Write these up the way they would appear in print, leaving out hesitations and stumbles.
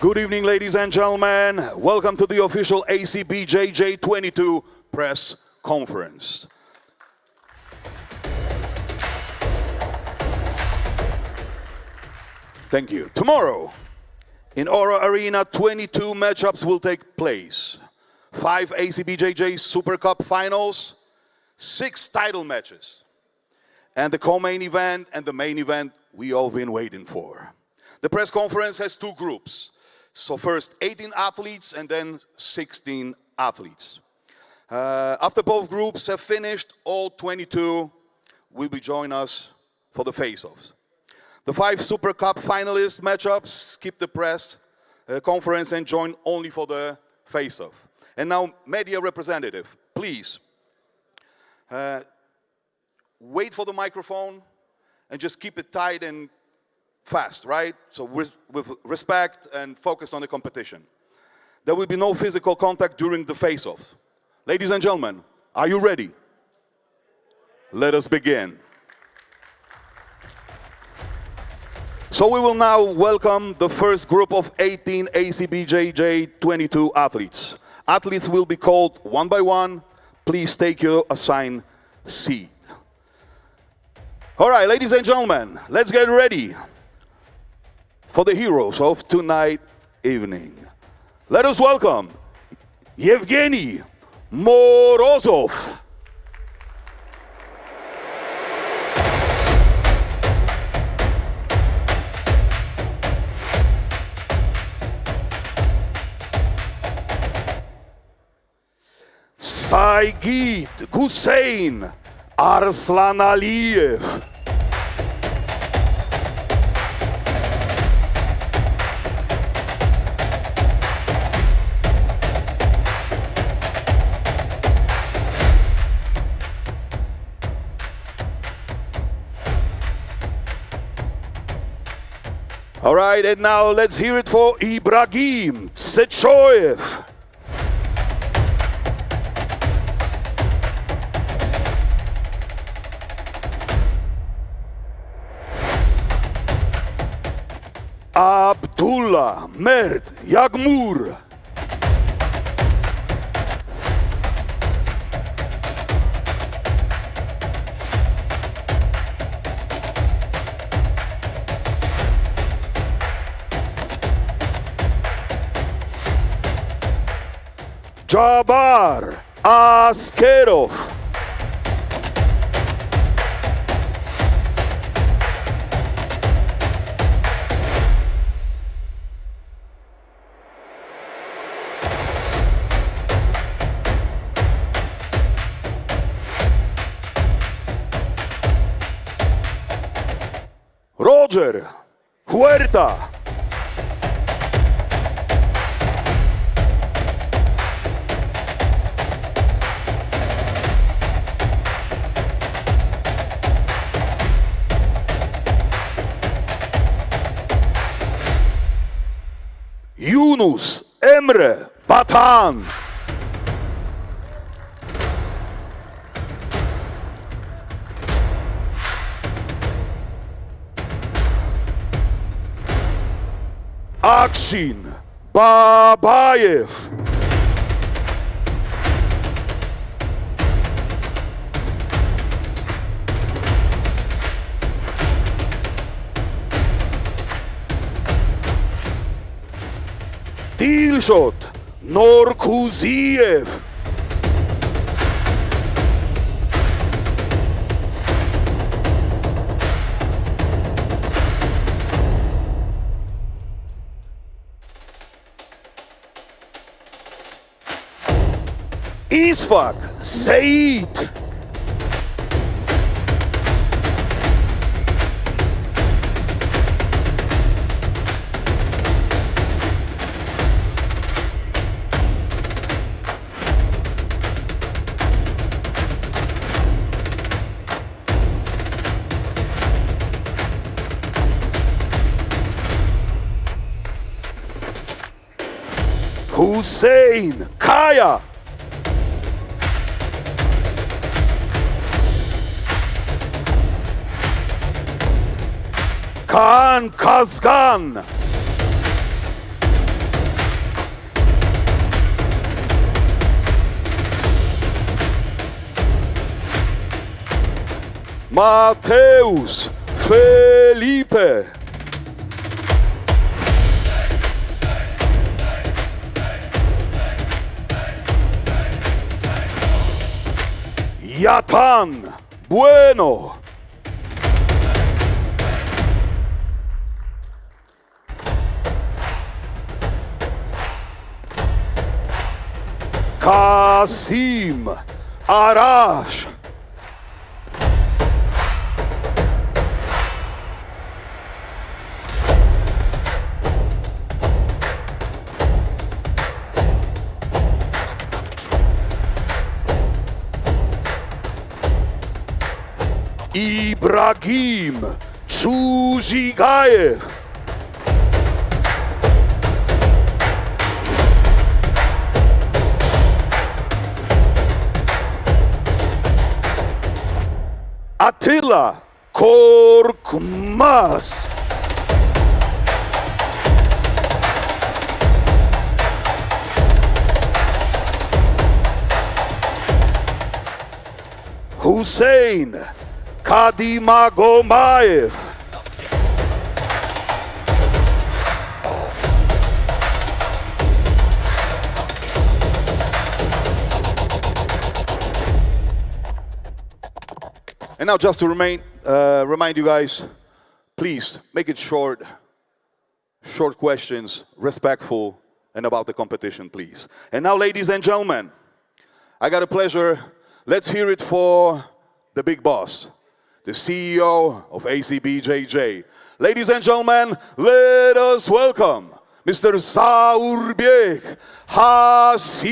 Good evening, ladies and gentlemen. Welcome to the official ACBJJ 22 press conference. Thank you. Tomorrow, in Aura Arena, 22 matchups will take place. 5 ACBJJ Super Cup finals, 6 title matches, and the co-main event and the main event we all been waiting for. The press conference has 2 groups. So first 18 athletes and then 16 athletes. After both groups have finished, all 22 will be joining us for the face-offs. The 5 Super Cup finalist matchups skip the press conference and join only for the face-off. And now, media representative, please wait for the microphone and just keep it tight and fast, right? So with respect and focus on the competition. There will be no physical contact during the face-off. Ladies and gentlemen, are you ready? Let us begin. So we will now welcome the first group of 18 ACBJJ 22 athletes. Athletes will be called one by one. Please take your assigned seat. All right, ladies and gentlemen, let's get ready for the heroes of tonight evening. Let us welcome Yevgeny Morozov. Saigit Hussein Arslanaliyev. All right, and now let's hear it for Ibrahim Tsechoyev. Abdullah Mert Yagmur. Jabar Askerov. Roger Huerta. Yunus Emre Batan. Akshin Babayev. Dilshot Norkuziev. Isfak Said. Hussein Kaya. Kaan Kazgan. Mateus Felipe. Yatan Bueno. Kasim Arash. Ibrahim Chuzigayev. Attila Korkmaz. Hussein Kadimagomaev. And now just to remind you guys, please make it short questions, respectful, and about the competition, please. And now, ladies and gentlemen, I got a pleasure. Let's hear it for the big boss, the CEO of ACBJJ. Ladies and gentlemen, let us welcome Mr. Zaurbek Hasiev.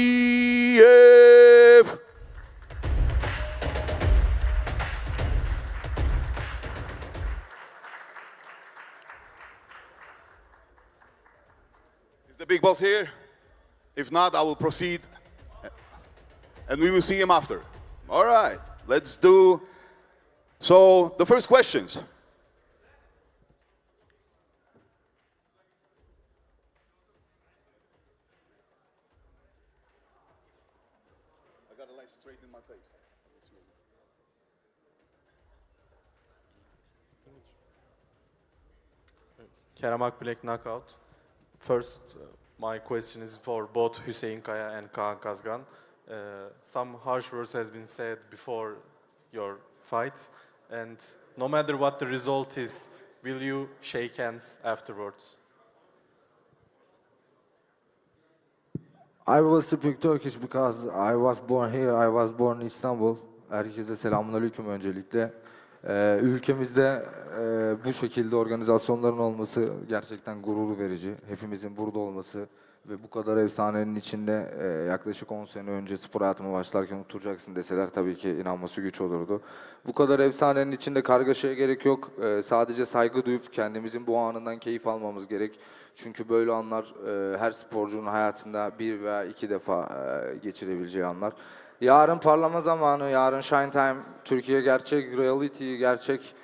Is the big boss here? If not, I will proceed and we will see him after. All right, let's do. So, the first questions. I got a light straight in my face. Kerim Engizek knockout. First, my question is for both Hüseyin Kaya and Kaan Kazgan. Some harsh words has been said before your fight, and no matter what the result is, will you shake hands afterwards? I will speak Turkish because I was born here, I was born in Istanbul. Herkese selamünaleyküm öncelikle. Ülkemizde bu şekilde organizasyonların olması gerçekten gurur verici. Hepimizin burada olması ve bu kadar efsanenin içinde yaklaşık 10 sene önce spor hayatıma başlarken oturacaksın deseler tabii ki inanması güç olurdu. Bu kadar efsanenin içinde kargaşaya gerek yok. Sadece saygı duyup kendimizin bu anından keyif almamız gerek. Çünkü böyle anlar her sporcunun hayatında bir veya iki defa geçirebileceği anlar. Yarın parlama zamanı, yarın shine time, Türkiye gerçek reality, gerçek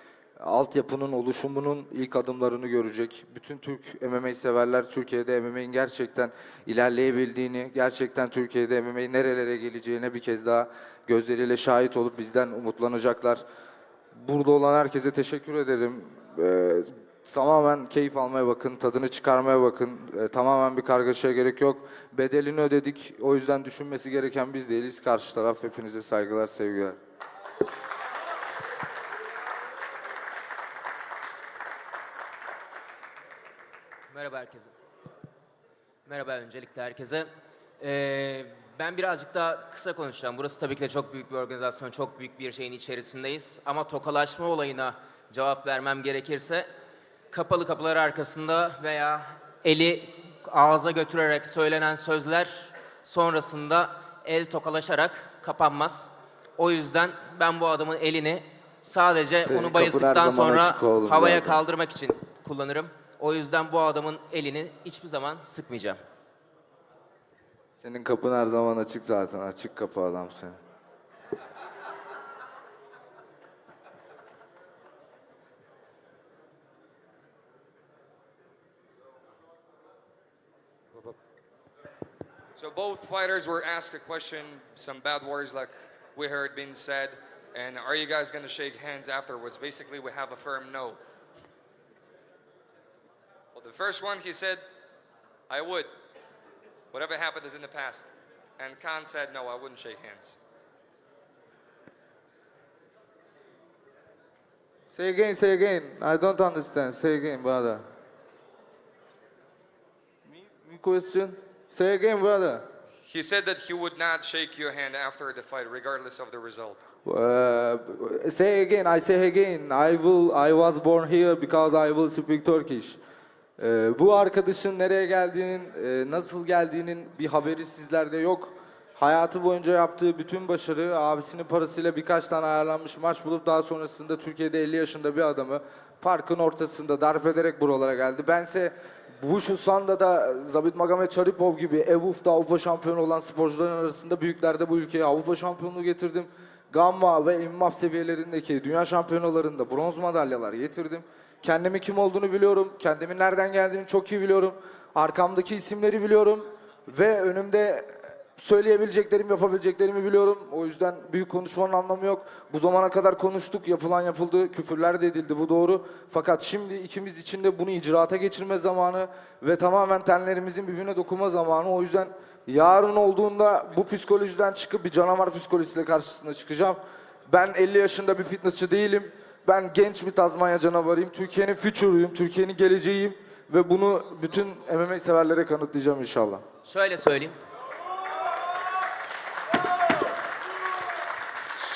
altyapının oluşumunun ilk adımlarını görecek. Bütün Türk MMA severler Türkiye'de MMA'nin gerçekten ilerleyebildiğini, gerçekten Türkiye'de MMA'nin nerelere geleceğine bir kez daha gözleriyle şahit olup bizden umutlanacaklar. Burada olan herkese teşekkür ederim. Tamamen keyif almaya bakın, tadını çıkarmaya bakın. Tamamen bir kargaşaya gerek yok. Bedelini ödedik. O yüzden düşünmesi gereken biz değiliz. Karşı taraf. Hepinize saygılar, sevgiler. Merhaba herkese. Merhaba öncelikle herkese. Ben birazcık daha kısa konuşacağım. Burası tabii ki de çok büyük bir organizasyon, çok büyük bir şeyin içerisindeyiz. Ama tokalaşma olayına cevap vermem gerekirse, kapalı kapılar arkasında veya eli ağza götürerek söylenen sözler sonrasında el tokalaşarak kapanmaz. O yüzden ben bu adamın elini sadece Senin onu bayılttıktan sonra havaya zaten kaldırmak için kullanırım. O yüzden bu adamın elini hiçbir zaman sıkmayacağım. Senin kapın her zaman açık zaten. Açık kapı adam senin. So both fighters were asked a question, some bad words like we heard being said. And are you guys going to shake hands afterwards? Basically, we have a firm no. Well, the first one, he said, I would. Whatever happened is in the past. And Khan said, no, I wouldn't shake hands. Say again, say again. I don't understand. Say again, brother. Me question? Say again, brother. He said that he would not shake your hand after the fight, regardless of the result. Say again, I say again. I was born here because I will speak Turkish. Bu arkadaşın nereye geldiğinin, nasıl geldiğinin bir haberi sizlerde yok. Hayatı boyunca yaptığı bütün başarı, abisinin parasıyla birkaç tane ayarlanmış maç bulup daha sonrasında Türkiye'de 50 yaşında bir adamı parkın ortasında darp ederek buralara geldi. Bense Wushu Sanda'da Zabit Magomedsharipov gibi EWUF'da Avrupa şampiyonu olan sporcuların arasında büyüklerde bu ülkeye Avrupa şampiyonluğu getirdim. Gamma ve IMMAF seviyelerindeki dünya şampiyonalarında bronz madalyalar getirdim. Kendimi kim olduğunu biliyorum, kendimin nereden geldiğini çok iyi biliyorum. Arkamdaki isimleri biliyorum ve önümde söyleyebileceklerim, yapabileceklerimi biliyorum. O yüzden büyük konuşmanın anlamı yok. Bu zamana kadar konuştuk, yapılan yapıldı, küfürler de edildi, bu doğru. Fakat şimdi ikimiz için de bunu icraata geçirme zamanı ve tamamen tenlerimizin birbirine dokunma zamanı. O yüzden yarın olduğunda bu psikolojiden çıkıp bir canavar psikolojisiyle karşısına çıkacağım. Ben 50 yaşında bir fitnessçi değilim. Ben genç bir Tazmanya canavarıyım. Türkiye'nin future'uyum, Türkiye'nin geleceğiyim ve bunu bütün MMA severlere kanıtlayacağım inşallah. Şöyle söyleyeyim.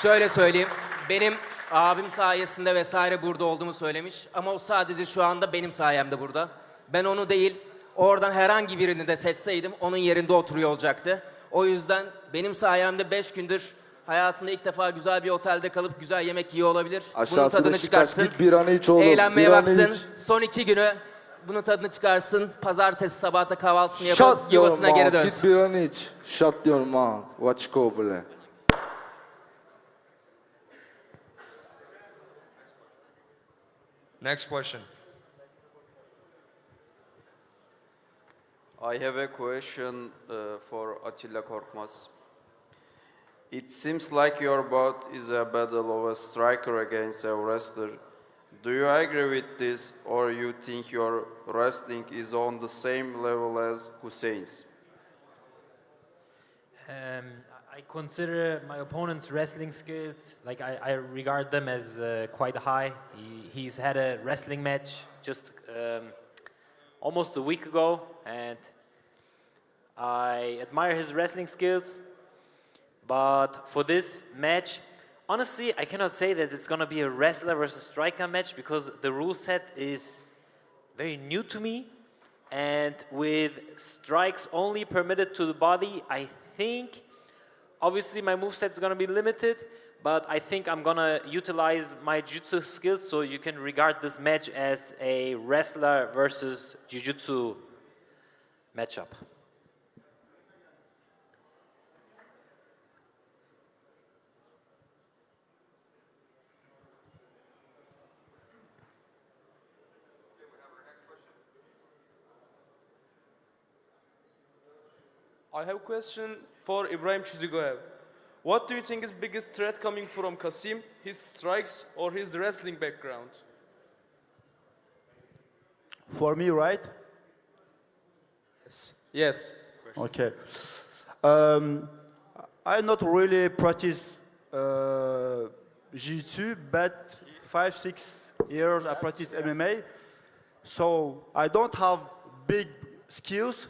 Şöyle söyleyeyim. Benim abim sayesinde vesaire burada olduğumu söylemiş. Ama o sadece şu anda benim sayemde burada. Ben onu değil, oradan herhangi birini de seçseydim onun yerinde oturuyor olacaktı. O yüzden benim sayemde 5 gündür hayatında ilk defa güzel bir otelde kalıp güzel yemek yiyor olabilir. Bunun tadını çıkarsın. Git bir anı iç oğlum. Eğlenmeye bir anı baksın. iç. Son 2 günü bunun tadını çıkarsın. Pazartesi sabahta kahvaltısını Shut yapıp your yuvasına geri mouth. dönsün. Git bir anı iç. Shut your mouth. Watch go bile. Next question. I have a question for Atilla Korkmaz. It seems like your bout is a battle of a striker against a wrestler. Do you agree with this, or you think your wrestling is on the same level as Hussein's? I consider my opponent's wrestling skills, like I regard them as quite high. He's had a wrestling match just almost a week ago, and I admire his wrestling skills. But for this match, honestly, I cannot say that it's going to be a wrestler versus striker match because the rule set is very new to me. And with strikes only permitted to the body, I think, obviously my moveset is going to be limited, but I think I'm going to utilize my jiu-jitsu skills, so you can regard this match as a wrestler versus jiu-jitsu matchup. I have a question for Ibrahim Chuzigoev. What do you think is biggest threat coming from Kasim, his strikes or his wrestling background? For me, right? Yes. Okay. I not really practice jiu-jitsu, but 5-6 years I practice MMA. So I don't have big skills,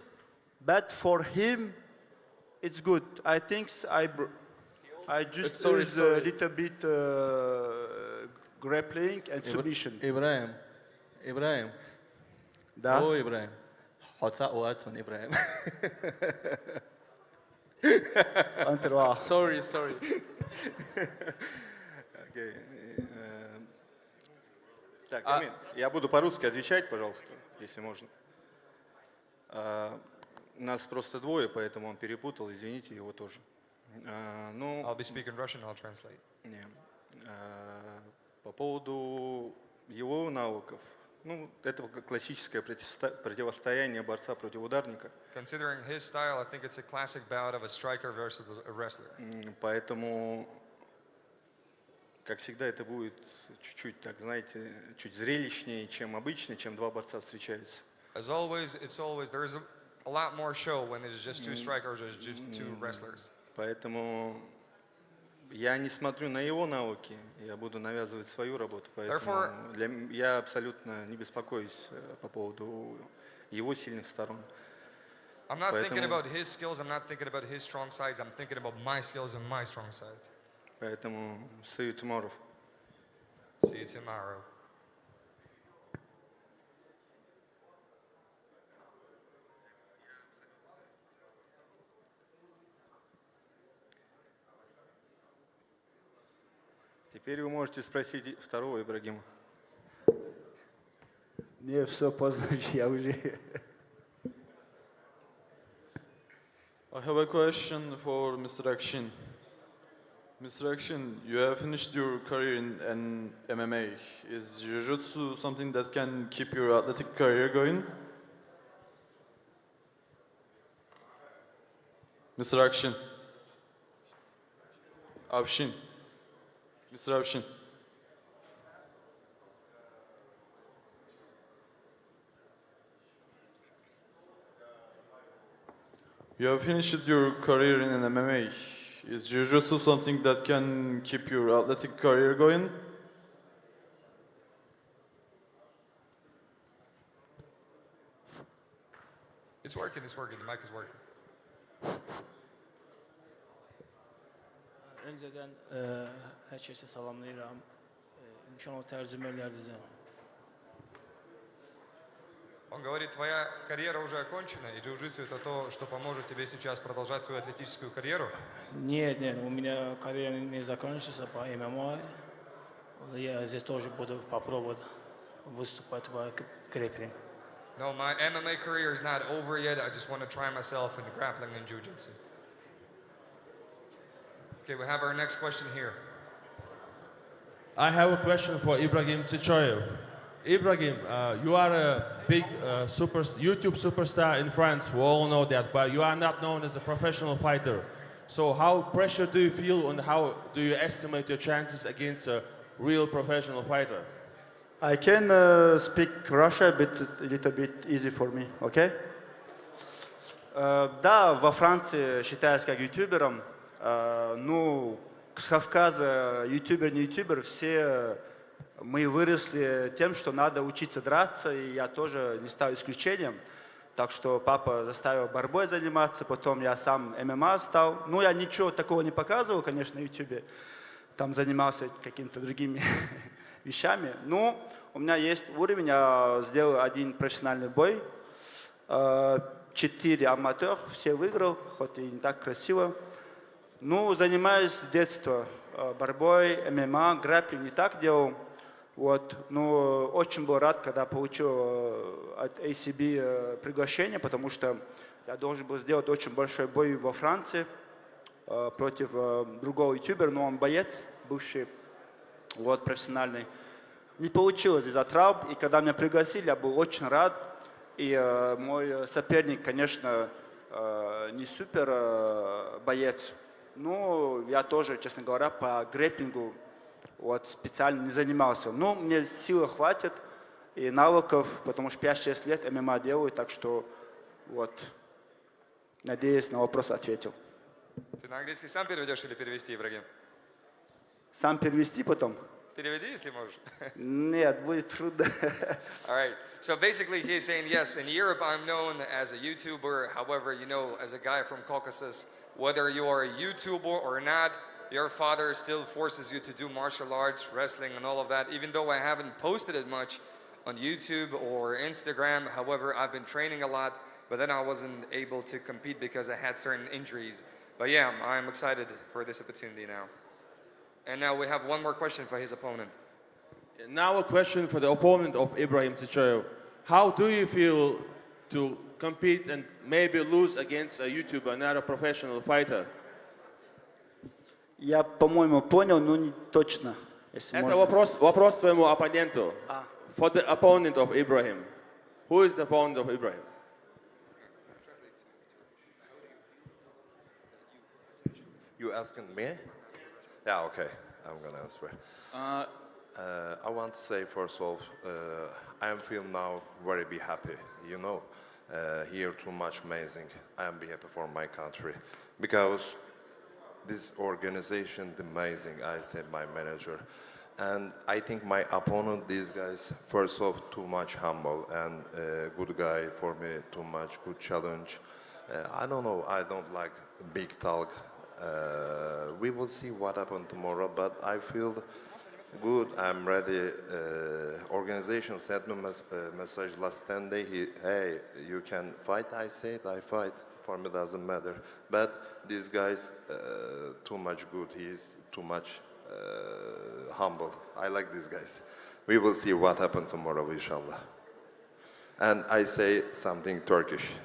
but for him, it's good. I think I just use a little bit grappling and submission. Ibrahim. Da? Oh, Ibrahim. Hotsa Watson, Ibrahim. Sorry. Окей. Так, Амин, я буду по-русски отвечать, пожалуйста, если можно. Нас просто двое, поэтому он перепутал, извините, его тоже. I'll be speaking Russian, I'll translate. Не. По поводу его навыков, ну, это классическое противостояние борца против ударника. Considering his style, I think it's a classic bout of a striker versus a wrestler. Поэтому как всегда, это будет чуть-чуть, так знаете, чуть зрелищнее, чем обычно, чем два борца встречаются. As always, there is a lot more show when it is just two strikers or just two wrestlers. Поэтому я не смотрю на его навыки, я буду навязывать свою работу. Поэтому я абсолютно не беспокоюсь по поводу его сильных сторон. I'm not thinking about his skills, I'm not thinking about his strong sides, I'm thinking about my skills and my strong sides. Поэтому see you tomorrow. See you tomorrow. Теперь вы можете спросить второго Ибрагима. Не, все поздно, я уже... I have a question for Mr. Akshin. Mr. Akshin, you have finished your career in MMA. Is Jiu-Jitsu something that can keep your athletic career going? Mr. Akshin. Avshin. Mr. Avshin. You have finished your career in MMA. Is Jiu-Jitsu something that can keep your athletic career going? It's working, the mic is working. Önceden herkese salamlayıram. İnşallah tərcümələrdə. Он говорит, твоя карьера уже окончена, и джиу-джитсу это то, что поможет тебе сейчас продолжать свою атлетическую карьеру? Нет, у меня карьера не закончится по ММА. Я здесь тоже буду попробовать выступать по грэпплинг. No, my MMA career is not over yet. I just want to try myself in grappling and jiu-jitsu. Okay, we have our next question here. I have a question for Ibrahim Chichoyev. Ibrahim, you are a big YouTube superstar in France. We all know that, but you are not known as a professional fighter. So how pressure do you feel and how do you estimate your chances against a real professional fighter? I can speak Russian, but a little bit easy for me, okay? Да, во Франции считаюсь как ютубером. Ну, с Кавказа, ютубер, не ютубер, все мы выросли тем, что надо учиться драться, и я тоже не стал исключением. Так что папа заставил борьбой заниматься, потом я сам ММА стал. Ну, я ничего такого не показывал, конечно, на ютубе. Там занимался какими-то другими вещами. Ну, у меня есть уровень, я сделал один профессиональный бой, 4 аматер, все выиграл, хоть и не так красиво. Ну, занимаюсь с детства борьбой, ММА, грэпплинг не так делал. Вот, но очень был рад, когда получил от ACB приглашение, потому что я должен был сделать очень большой бой во Франции против другого ютубера, но он боец, бывший, вот, профессиональный. Не получилось из-за травм, и когда меня пригласили, я был очень рад. И мой соперник, конечно, не супер боец, но я тоже, честно говоря, по грэпплингу вот, специально не занимался. Но мне силы хватит и навыков, потому что 5-6 лет ММА делаю, так что вот, надеюсь, на вопрос ответил. Ты на английский сам переведешь или перевести, Ибрагим? Сам перевести потом? Переведи, если можешь. Нет, будет трудно. All right. So basically he's saying, yes, in Europe I'm known as a YouTuber. However, you know, as a guy from Caucasus, whether you are a YouTuber or not, your father still forces you to do martial arts, wrestling, and all of that, even though I haven't posted it much on YouTube or Instagram. However, I've been training a lot, but then I wasn't able to compete because I had certain injuries. But yeah, I'm excited for this opportunity now. And now we have one more question for his opponent. Now a question for the opponent of Ibrahim Chichoyev. How do you feel to compete and maybe lose against a YouTuber, not a professional fighter? Я, по-моему, понял, но не точно. Это вопрос твоему оппоненту. For the opponent of Ibrahim. Who is the opponent of Ibrahim? You asking me? Yeah, okay. I'm gonna answer. I want to say first of all, I am feel now very be happy. You know, here too much amazing. I am be happy for my country because this organization is amazing. I said my manager, and I think my opponent, these guys, first off, too much humble and good guy for me. Too much good challenge. I don't know. I don't like big talk. We will see what happens tomorrow, but I feel good. I'm ready. Organization sent me message last 10 days. Hey, you can fight. I said I fight. For me, doesn't matter. But these guys, too much good. He's too much humble. I like these guys. We will see what happens tomorrow, inshallah. And I say something Turkish.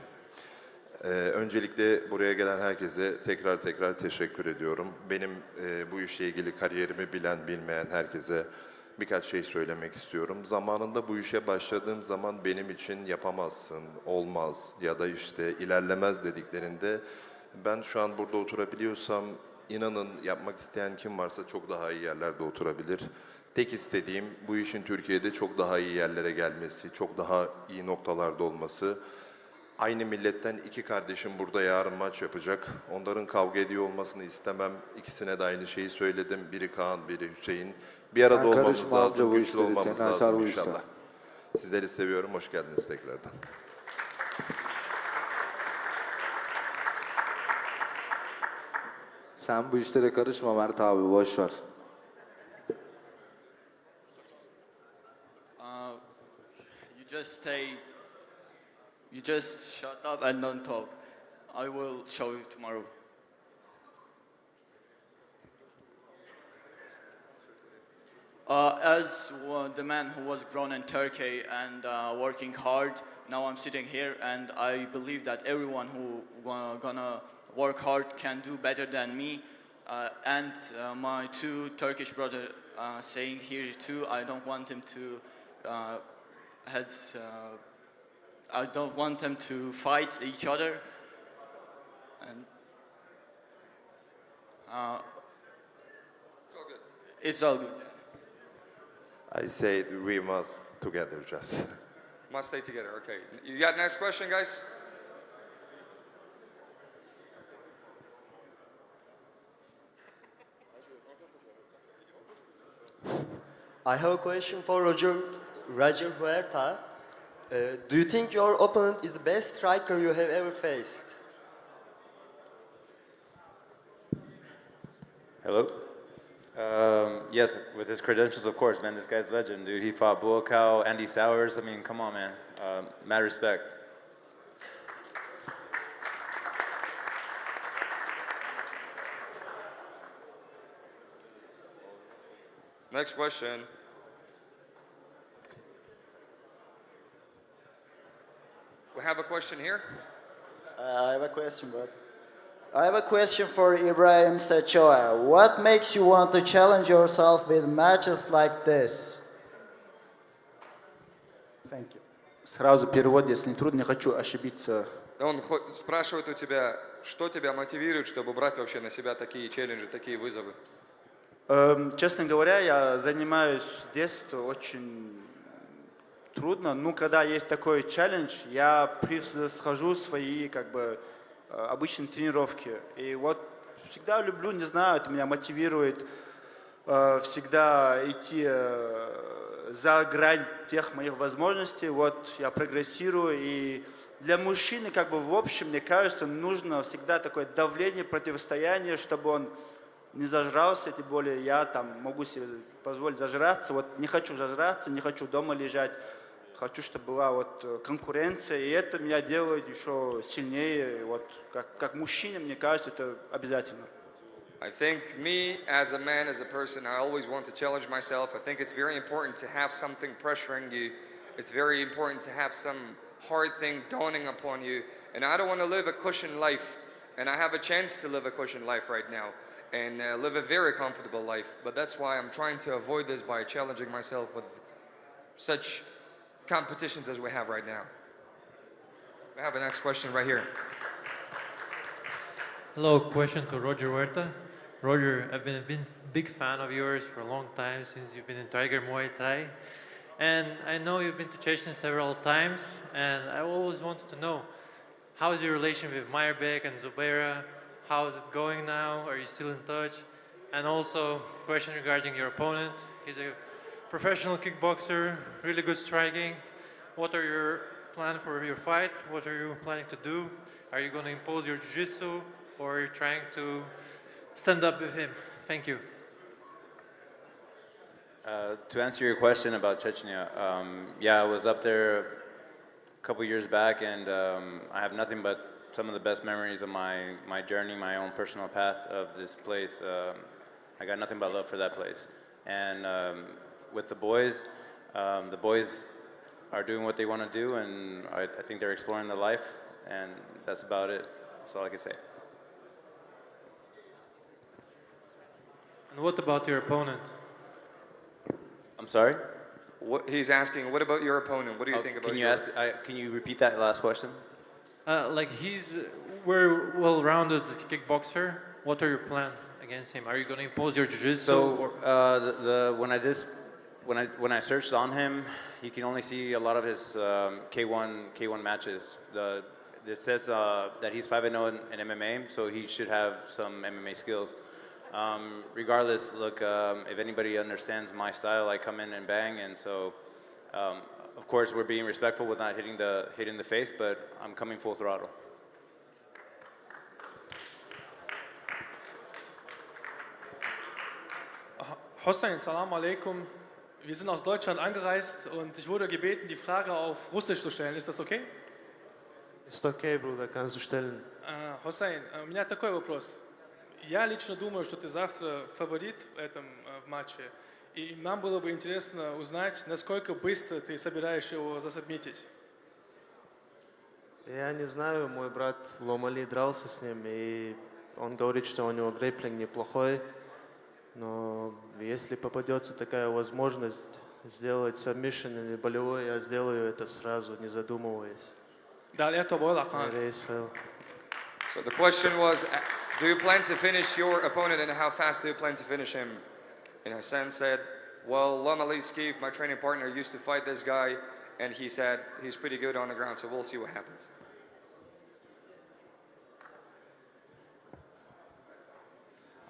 Öncelikle buraya gelen herkese tekrar teşekkür ediyorum. Benim bu işle ilgili kariyerimi bilen bilmeyen herkese birkaç şey söylemek istiyorum. Zamanında bu işe başladığım zaman benim için yapamazsın, olmaz ya da işte ilerlemez dediklerinde ben şu an burada oturabiliyorsam inanın yapmak isteyen kim varsa çok daha iyi yerlerde oturabilir. Tek istediğim bu işin Türkiye'de çok daha iyi yerlere gelmesi, çok daha iyi noktalarda olması. Aynı milletten iki kardeşim burada yarın maç yapacak. Onların kavga ediyor olmasını istemem. İkisine de aynı şeyi söyledim. Biri Kaan, biri Hüseyin. Bir arada olmamız lazım, güçlü olmamız lazım inşallah. Sizleri seviyorum. Hoş geldiniz tekrardan. Sen bu işlere karışma Mert abi, boş ver. You just shut up and don't talk. I will show you tomorrow. As the man who was grown in Turkey and working hard, now I'm sitting here and I believe that everyone who gonna work hard can do better than me. And my two Turkish brothers saying here too, I don't want them to I don't want them to fight each other. And it's all good. I said we must together just. Must stay together, okay. You got next question, guys? I have a question for Roger Huerta. Do you think your opponent is the best striker you have ever faced? Hello? Yes, with his credentials, of course, man. This guy's legend, dude. He fought Buakaw, Andy Sowers. I mean, come on, man. Mad respect. Next question. We have a question here. I have a question, but I have a question for Ibrahim Sechoa. What makes you want to challenge yourself with matches like this? Thank you. Сразу перевод, если не трудно, не хочу ошибиться. Он спрашивает у тебя, что тебя мотивирует, чтобы брать вообще на себя такие челленджи, такие вызовы? Честно говоря, я занимаюсь с детства очень трудно. Ну, когда есть такой челлендж, я превосхожу свои, обычные тренировки. И вот всегда люблю, не знаю, это меня мотивирует всегда идти за грань тех моих возможностей. Вот я прогрессирую. И для мужчины, в общем, мне кажется, нужно всегда такое давление, противостояние, чтобы он не зажрался, тем более я могу себе позволить зажраться. Вот не хочу зажраться, не хочу дома лежать. Хочу, чтобы была конкуренция, и это меня делает еще сильнее. Вот, как мужчине, мне кажется, это обязательно. I think me, as a man, as a person, I always want to challenge myself. I think it's very important to have something pressuring you. It's very important to have some hard thing dawning upon you. And I don't want to live a cushion life. And I have a chance to live a cushion life right now. And live a very comfortable life. But that's why I'm trying to avoid this by challenging myself with such competitions as we have right now. We have a next question right here. Hello, question to Roger Huerta. Roger, I've been a big fan of yours for a long time, since you've been in Tiger Muay Thai. And I know you've been to Chechnya several times, and I always wanted to know, how is your relation with Meyerbeek and Zubaira? How is it going now? Are you still in touch? And also, question regarding your opponent. He's a professional kickboxer, really good striking. What are your plans for your fight? What are you planning to do? Are you going to impose your jiu-jitsu, or are you trying to stand up with him? Thank you. To answer your question about Chechnya, yeah, I was up there a couple years back, and I have nothing but some of the best memories of my journey, my own personal path of this place. I got nothing but love for that place. And with the boys are doing what they want to do, and I think they're exploring their life, and that's about it. That's all I can say. And what about your opponent? I'm sorry? He's asking, what about your opponent? What do you think about Can you repeat that last question? Like, he's very well-rounded kickboxer. What are your plans against him? Are you going to impose your jiu-jitsu? So when I searched on him, you can only see a lot of his K1 matches. It says that he's 5-0 in MMA, so he should have some MMA skills. Regardless, look, if anybody understands my style, I come in and bang, and so of course we're being respectful with not hitting the face, but I'm coming full throttle. Hossein, salam alaikum. Wir sind aus Deutschland angereist und ich wurde gebeten, die Frage auf Russisch zu stellen. Ist das okay? Ist okay, Bruder, kannst du stellen. Hossein, у меня такой вопрос. Я лично думаю, что ты завтра фаворит в этом матче. И нам было бы интересно узнать, насколько быстро ты собираешься его засабмитить. Я не знаю, мой брат Лом-Ali дрался с ним, и он говорит, что у него грейплинг неплохой. Но если попадется такая возможность сделать сабмишн или болевой, я сделаю это сразу, не задумываясь. So the question was, do you plan to finish your opponent, and how fast do you plan to finish him? And Hassan said, well, Lom-Ali Eskiev, my training partner, used to fight this guy, and he said he's pretty good on the ground, so we'll see what happens.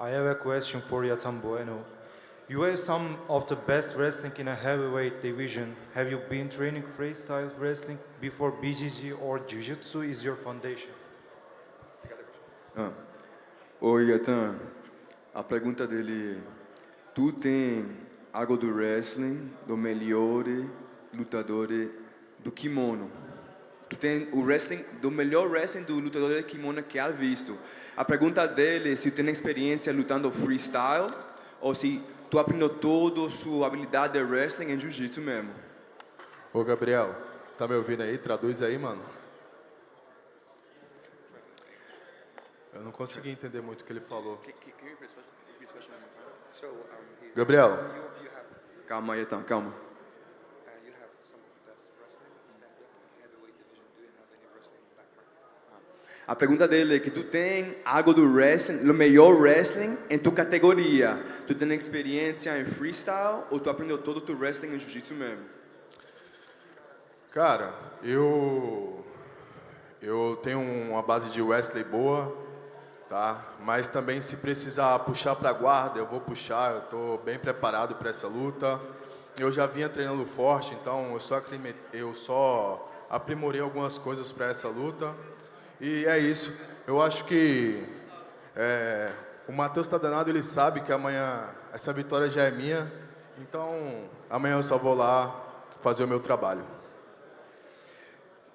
I have a question for Yatan Bueno. You have some of the best wrestling in a heavyweight division. Have you been training freestyle wrestling before BJJ or Jiu-Jitsu is your foundation? Oi, Yatan. A pergunta dele, tu tem algo do wrestling, do melhor lutador do kimono. Tu tem o wrestling, do melhor wrestling do lutador de kimono que há visto. A pergunta dele é se tu tem experiência lutando freestyle ou se tu aprendeu toda a sua habilidade de wrestling em jiu-jitsu mesmo. Ô, Gabriel, tá me ouvindo aí? Traduz aí, mano. Eu não consegui entender muito o que ele falou. Gabriel. Calma aí, então, calma. A pergunta dele é que tu tem algo do wrestling, o melhor wrestling em tua categoria. Tu tem experiência em freestyle ou tu aprendeu todo o teu wrestling em jiu-jitsu mesmo? Cara, eu tenho uma base de wrestling boa, tá? Mas também se precisar puxar para guarda, eu vou puxar. Eu tô bem preparado para essa luta. Eu já vinha treinando forte, então eu só aprimorei algumas coisas para essa luta. E é isso. Eu acho que o Matheus tá danado, ele sabe que amanhã essa vitória já é minha. Então, amanhã eu só vou lá fazer o meu trabalho.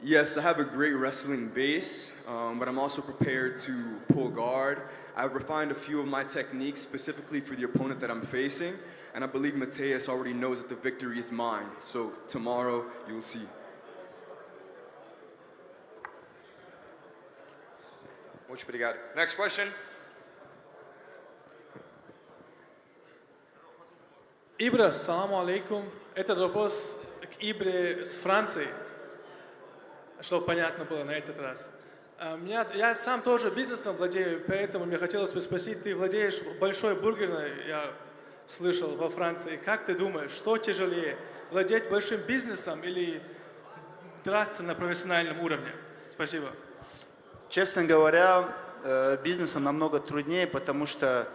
Yes, I have a great wrestling base, but I'm also prepared to pull guard. I've refined a few of my techniques specifically for the opponent that I'm facing, and I believe Mateus already knows that the victory is mine. So tomorrow, you'll see. Muito obrigado. Next question. Ibra, salam alaikum. Этот вопрос к Ибре с Франции, чтобы понятно было на этот раз. Я сам тоже бизнесом владею, поэтому мне хотелось бы спросить, ты владеешь большой бургерной, я слышал, во Франции. Как ты думаешь, что тяжелее, владеть большим бизнесом или драться на профессиональном уровне? Спасибо. Честно говоря, бизнесом намного труднее, потому что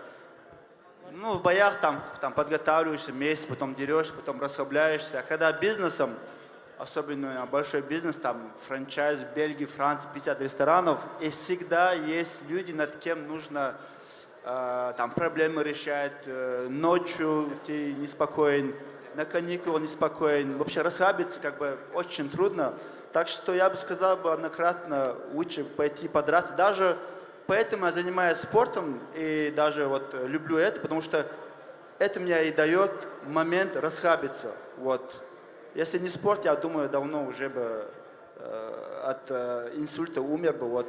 в боях там подготавливаешься месяц, потом дерешься, потом расслабляешься. А когда бизнесом, особенно большой бизнес, там франчайз в Бельгии, Франции, 50 ресторанов, и всегда есть люди, над кем нужно там проблемы решать, ночью ты неспокоен, на каникулы неспокоен, вообще расслабиться очень трудно. Так что я бы сказал, однократно лучше пойти подраться. Даже поэтому я занимаюсь спортом и даже люблю это, потому что это мне и дает момент расслабиться. Если не спорт, я думаю, давно уже бы от инсульта умер бы.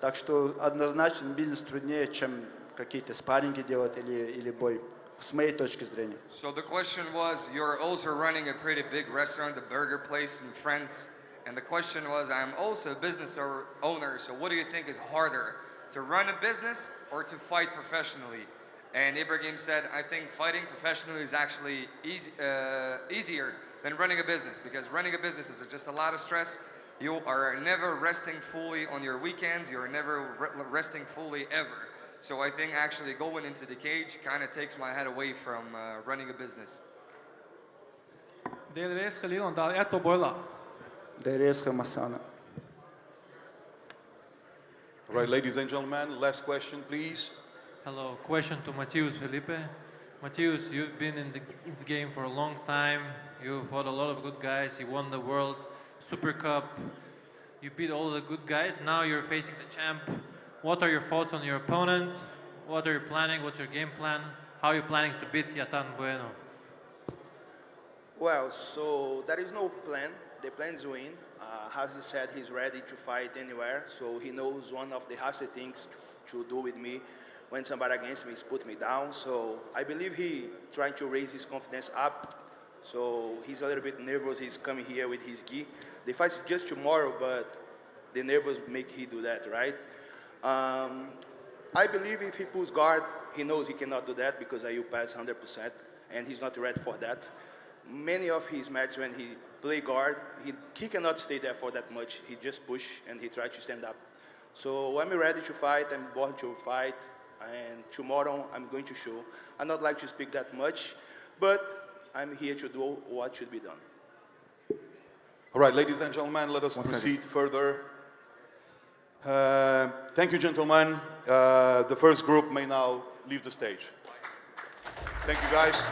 Так что однозначно бизнес труднее, чем какие-то спарринги делать или бой, с моей точки зрения. So the question was, you're also running a pretty big restaurant, a burger place in France. And the question was, I'm also a business owner, so what do you think is harder, to run a business or to fight professionally? And Ibrahim said, I think fighting professionally is actually easier than running a business, because running a business is just a lot of stress. You are never resting fully on your weekends, you're never resting fully ever. So I think actually going into the cage kind of takes my head away from running a business. All right, ladies and gentlemen, last question, please. Hello, question to Matheus Felipe. Matheus, you've been in this game for a long time. You fought a lot of good guys. You won the World Super Cup. You beat all the good guys. Now you're facing the champ. What are your thoughts on your opponent? What are you planning? What's your game plan? How are you planning to beat Yatan Bueno? Well, so there is no plan. The plan is win. As he said, he's ready to fight anywhere. So he knows one of the hardest things to do with me when somebody against me is put me down. So I believe he trying to raise his confidence up. So he's a little bit nervous. He's coming here with his gi. The fight's just tomorrow, but the nervous make he do that, right? I believe if he pulls guard, he knows he cannot do that because I will pass 100%, and he's not ready for that. Many of his matches when he play guard, he cannot stay there for that much. He just push and he try to stand up. So I'm ready to fight. I'm born to fight, and tomorrow I'm going to show. I not like to speak that much, but I'm here to do what should be done. All right, ladies and gentlemen, let us proceed further. Thank you, gentlemen. The first group may now leave the stage. Thank you, guys.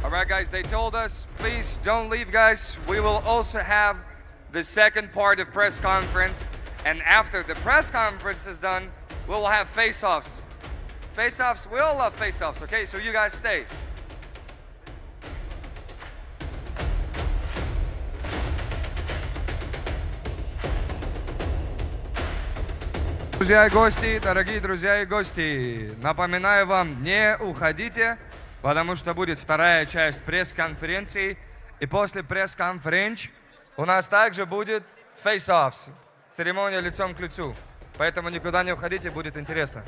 All right, guys, they told us, please don't leave, guys. We will also have the second part of press conference. And after the press conference is done, we will have face-offs. Face-offs, we all love face-offs, okay? So you guys stay. Друзья и гости, дорогие друзья и гости, напоминаю вам, не уходите, потому что будет вторая часть пресс-конференции. И после пресс-конференции у нас также будет face-offs, церемония лицом к лицу. Поэтому никуда не уходите, будет интересно.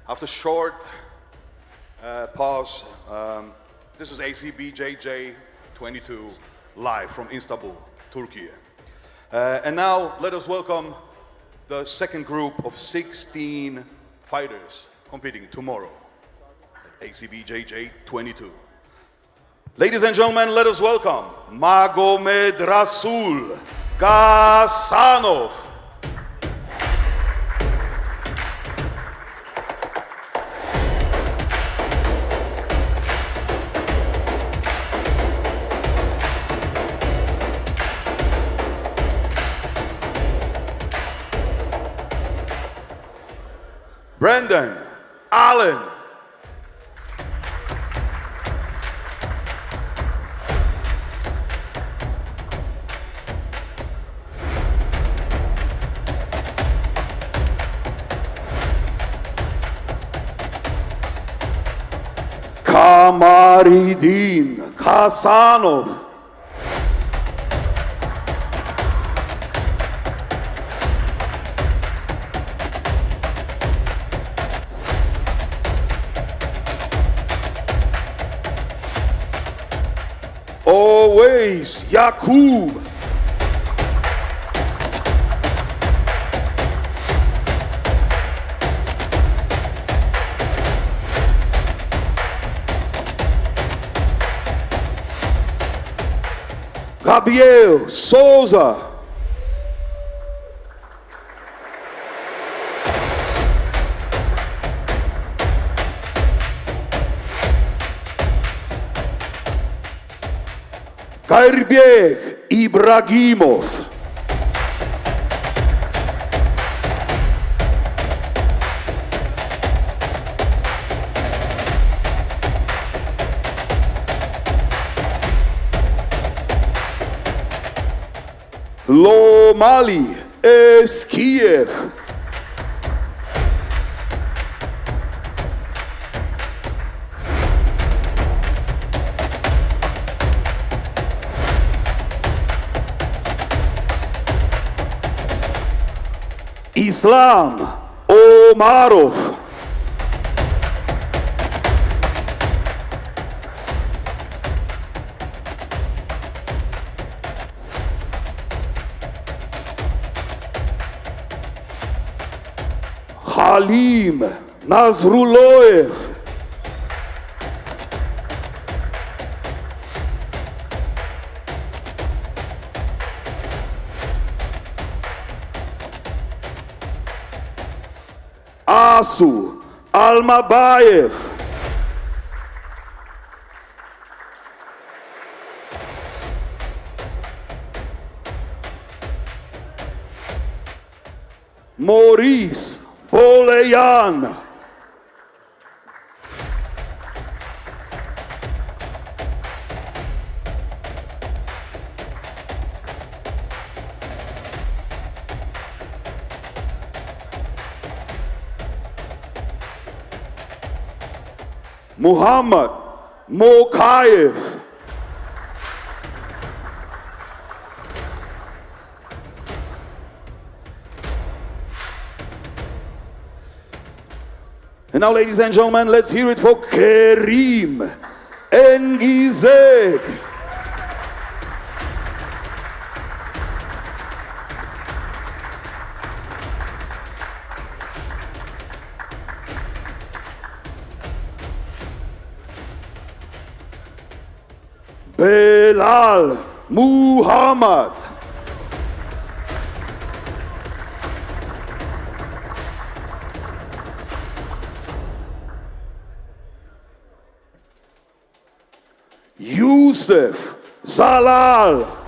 After short pause, this is ACBJJ 22 live from Istanbul, Turkey. And now let us welcome the second group of 16 fighters competing tomorrow at ACBJJ 22. Ladies and gentlemen, let us welcome Magomed Rasul Gasanov. Brendan Allen. Kamaridin Kasanov. Always Yakub. Gabriel Souza. Kairbek Ibragimov. Lom-Ali Eskiev. Islam Omarov. Halim Nazruloyev. Asu Almabaev. Maurice Boleyan. Muhammad Mokaev. And now, ladies and gentlemen, let's hear it for Kerim Engizek. Belal Muhammad. Youssef Zalal.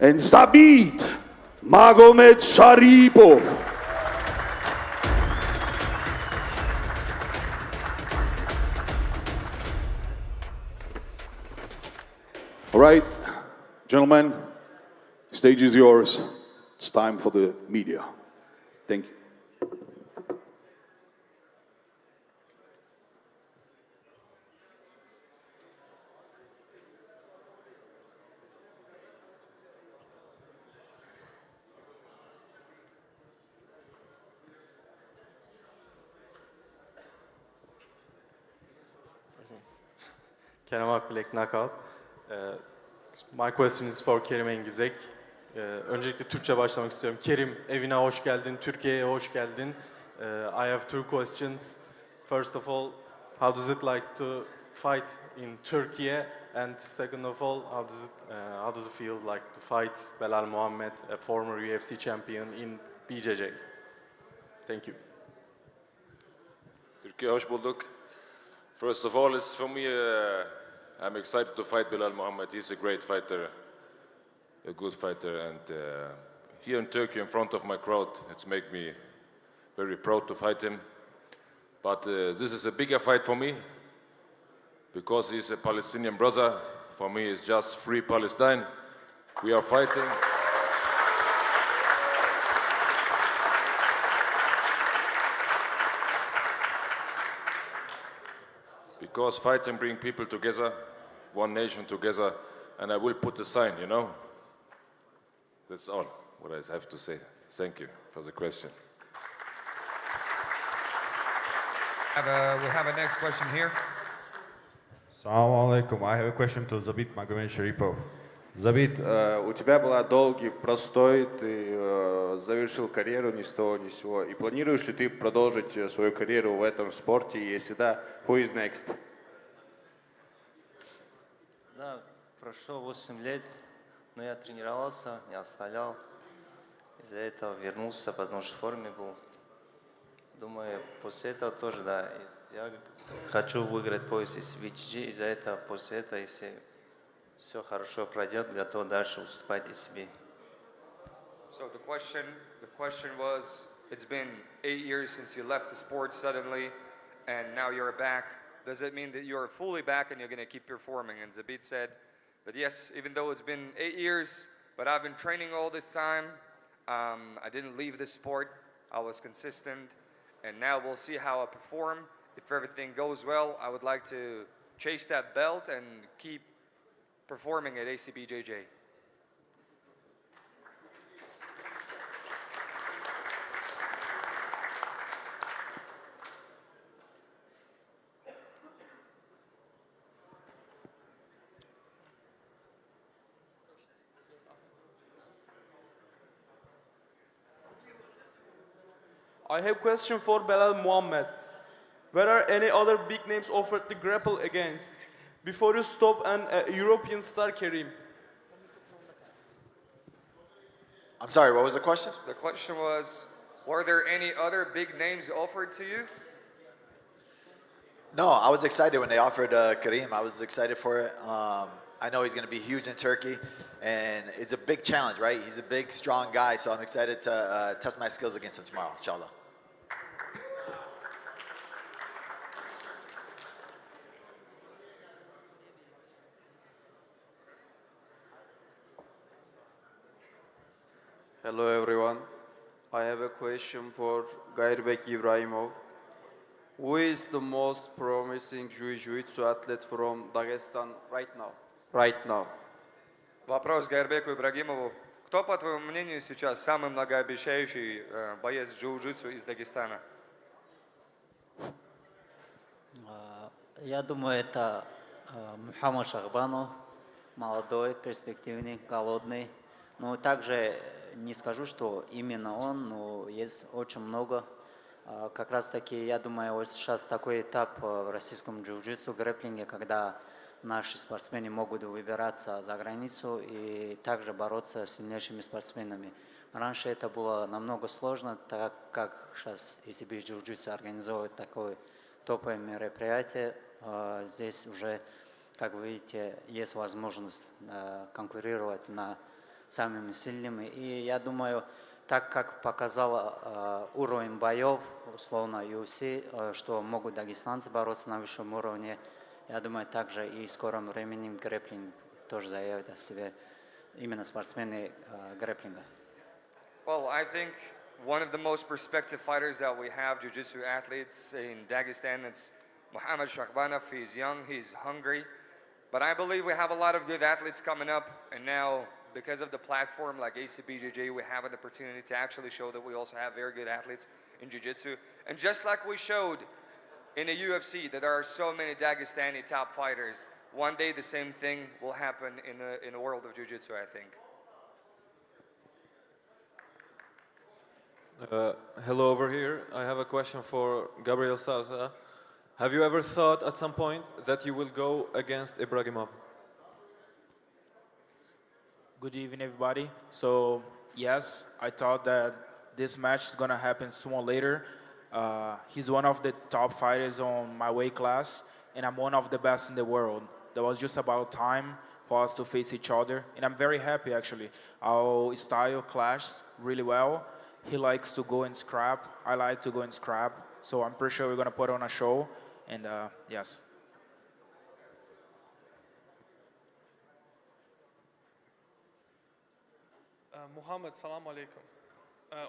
And Zabit Magomedsharipov. All right, gentlemen, stage is yours. It's time for the media. Thank you. Kerim Engizek knockout. My question is for Kerim Engizek. Öncelikle Türkçe başlamak istiyorum. Kerim, evine hoş geldin, Türkiye'ye hoş geldin. I have two questions. First of all, how does it like to fight in Turkey? And second of all, how does it feel like to fight Belal Muhammad, a former UFC champion, in BJJ? Thank you. Türkiye hoş bulduk. First of all, it's for me, I'm excited to fight Belal Muhammad. He's a great fighter, a good fighter, and here in Turkey, in front of my crowd, it's make me very proud to fight him. But this is a bigger fight for me, because he's a Palestinian brother. For me, it's just free Palestine. We are fighting. Because fighting brings people together, one nation together, and I will put a sign, you know? That's all what I have to say. Thank you for the question. We have a next question here. Assalamu alaikum. I have a question to Zabit Magomedsharipov. Забит, у тебя был долгий простой, ты завершил карьеру ни с того ни с сего. И планируешь ли ты продолжить свою карьеру в этом спорте? И если да, who is next? Да, прошло 8 лет, но я тренировался, не оставлял. Из-за этого вернулся, потому что в форме был. Думаю, после этого тоже, да, я хочу выиграть пояс ACBJJ. Из-за этого, после этого, если все хорошо пройдет, готов дальше уступать ACB. So the question was, it's been 8 years since you left the sport suddenly, and now you're back. Does it mean that you're fully back and you're going to keep performing? And Zabit said that yes, even though it's been 8 years, but I've been training all this time. I didn't leave the sport. I was consistent, and now we'll see how I perform. If everything goes well, I would like to chase that belt and keep performing at ACBJJ. I have a question for Belal Muhammad. Where are any other big names offered to grapple against before you stop an European star, Kerim? I'm sorry, what was the question? The question was, were there any other big names offered to you? No, I was excited when they offered Kerim. I was excited for it. I know he's going to be huge in Turkey, and it's a big challenge, right? He's a big, strong guy, so I'm excited to test my skills against him tomorrow, inshallah. Hello everyone. I have a question for Gairbek Ibrahimov. Who is the most promising jiu-jitsu athlete from Dagestan right now? Right now. Вопрос Гайрбеку Ибрагимову. Кто, по твоему мнению, сейчас самый многообещающий боец джиу-джитсу из Дагестана? Я думаю, это Мухаммад Шахбанов, молодой, перспективный, голодный. Но также не скажу, что именно он, но есть очень много. Как раз таки, я думаю, вот сейчас такой этап в российском джиу-джитсу, грэпплинге, когда наши спортсмены могут выбираться за границу и также бороться с сильнейшими спортсменами. Раньше это было намного сложно, так как сейчас ACB джиу-джитсу организовывает такое топовое мероприятие. Здесь уже, как вы видите, есть возможность конкурировать на самыми сильными. И я думаю, так как показал уровень боев, условно UFC, что могут дагестанцы бороться на высшем уровне, я думаю, также и в скором времени грэпплинг тоже заявит о себе, именно спортсмены грэпплинга. Well, I think one of the most prospective fighters that we have, jiu-jitsu athletes in Dagestan, it's Muhammad Shahbanov. He's young, he's hungry, but I believe we have a lot of good athletes coming up, and now because of the platform like ACBJJ, we have an opportunity to actually show that we also have very good athletes in jiu-jitsu. And just like we showed in the UFC that there are so many Dagestani top fighters, one day the same thing will happen in the world of jiu-jitsu, I think. Hello over here. I have a question for Gabriel Souza. Have you ever thought at some point that you will go against Ibragimov? Good evening, everybody. So, yes, I thought that this match is gonna happen sooner or later. He's one of the top fighters on my weight class, and I'm one of the best in the world. There was just about time for us to face each other, and I'm very happy, actually. Our style clashed really well. He likes to go and scrap. I like to go and scrap. So I'm pretty sure we're gonna put on a show, and yes. Мухаммад, салам алейкум.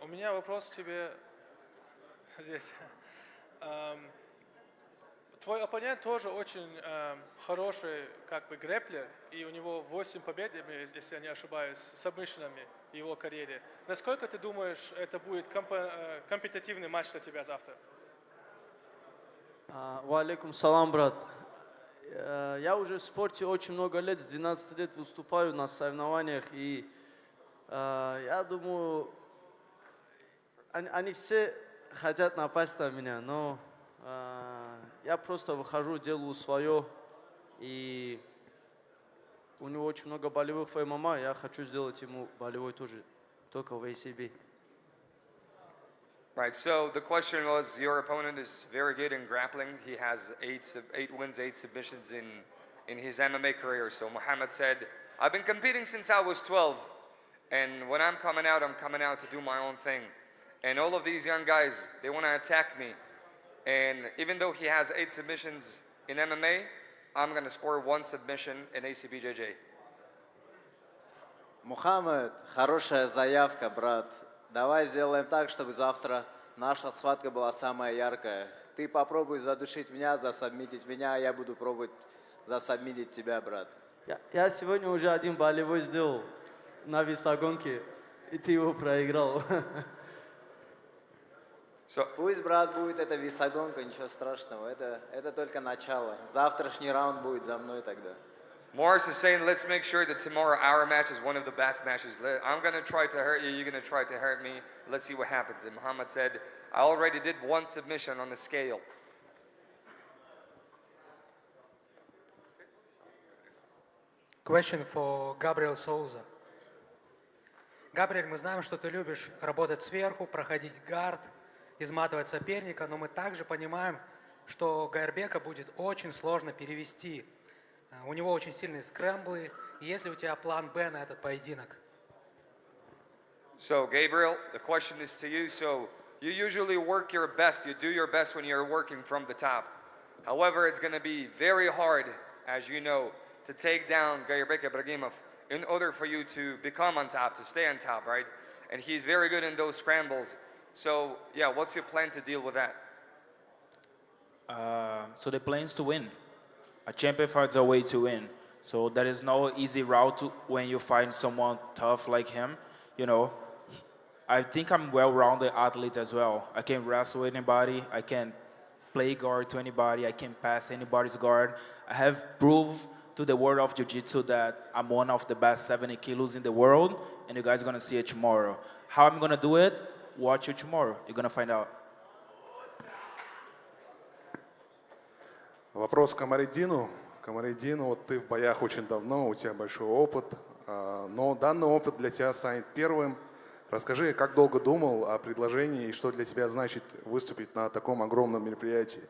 У меня вопрос к тебе здесь. Твой оппонент тоже очень хороший как бы грэплер, и у него 8 побед, если я не ошибаюсь, с сабмишинами в его карьере. Насколько ты думаешь, это будет компетитивный матч для тебя завтра? Валейкум салам, брат. Я уже в спорте очень много лет, с 12 лет выступаю на соревнованиях, и я думаю, они все хотят напасть на меня, но я просто выхожу, делаю свое, и у него очень много болевых в ММА, я хочу сделать ему болевой тоже, только в ACB. Right, so the question was, your opponent is very good in grappling. He has 8 wins, 8 submissions in his MMA career. So Muhammad said, I've been competing since I was 12. And when I'm coming out to do my own thing. And all of these young guys, they want to attack me. And even though he has 8 submissions in MMA, I'm going to score 1 submission in ACBJJ. Мухаммад, хорошая заявка, брат. Давай сделаем так, чтобы завтра наша схватка была самая яркая. Ты попробуй задушить меня, засабмитить меня, а я буду пробовать засабмитить тебя, брат. Я сегодня уже один болевой сделал на весогонке, и ты его проиграл. Пусть, брат, будет эта весогонка, ничего страшного. Это только начало. Завтрашний раунд будет за мной тогда. Morris is saying, let's make sure that tomorrow our match is one of the best matches. I'm going to try to hurt you, you're going to try to hurt me. Let's see what happens. And Muhammad said, I already did 1 submission on the scale. Question for Gabriel Souza. Габриэль, мы знаем, что ты любишь работать сверху, проходить гард, изматывать соперника, но мы также понимаем, что Гайрбека будет очень сложно перевести. У него очень сильные скрэмблы. Есть ли у тебя план Б на этот поединок? So, Gabriel, the question is to you. So, you usually work your best. You do your best when you're working from the top. However, it's going to be very hard, as you know, to take down Gairbek Ibragimov in order for you to become on top, to stay on top, right? And he's very good in those scrambles. So, yeah, what's your plan to deal with that? So the plan is to win. A champion fights a way to win. So there is no easy route when you find someone tough like him. You know, I think I'm well-rounded athlete as well. I can wrestle anybody. I can play guard to anybody. I can pass anybody's guard. I have proved to the world of jiu-jitsu that I'm one of the best 70 kilos in the world, and you guys are gonna see it tomorrow. How I'm gonna do it? Watch it tomorrow. You're gonna find out. Вопрос к Камариддину. Камариддин, вот ты в боях очень давно, у тебя большой опыт, но данный опыт для тебя станет первым. Расскажи, как долго думал о предложении и что для тебя значит выступить на таком огромном мероприятии?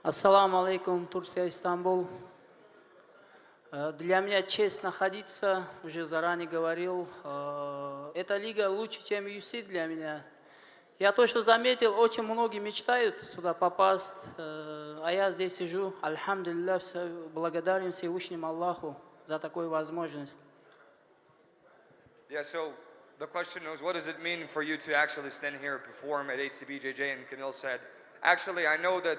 Ассаламу алейкум, Турция, Истанбул. Для меня честь находиться, уже заранее говорил, эта лига лучше, чем UFC для меня. Я точно заметил, очень многие мечтают сюда попасть, а я здесь сижу. Альхамдулилля, благодарен Всевышнему Аллаху за такую возможность. Yeah, so the question was, what does it mean for you to actually stand here and perform at ACBJJ? And Camille said, actually, I know that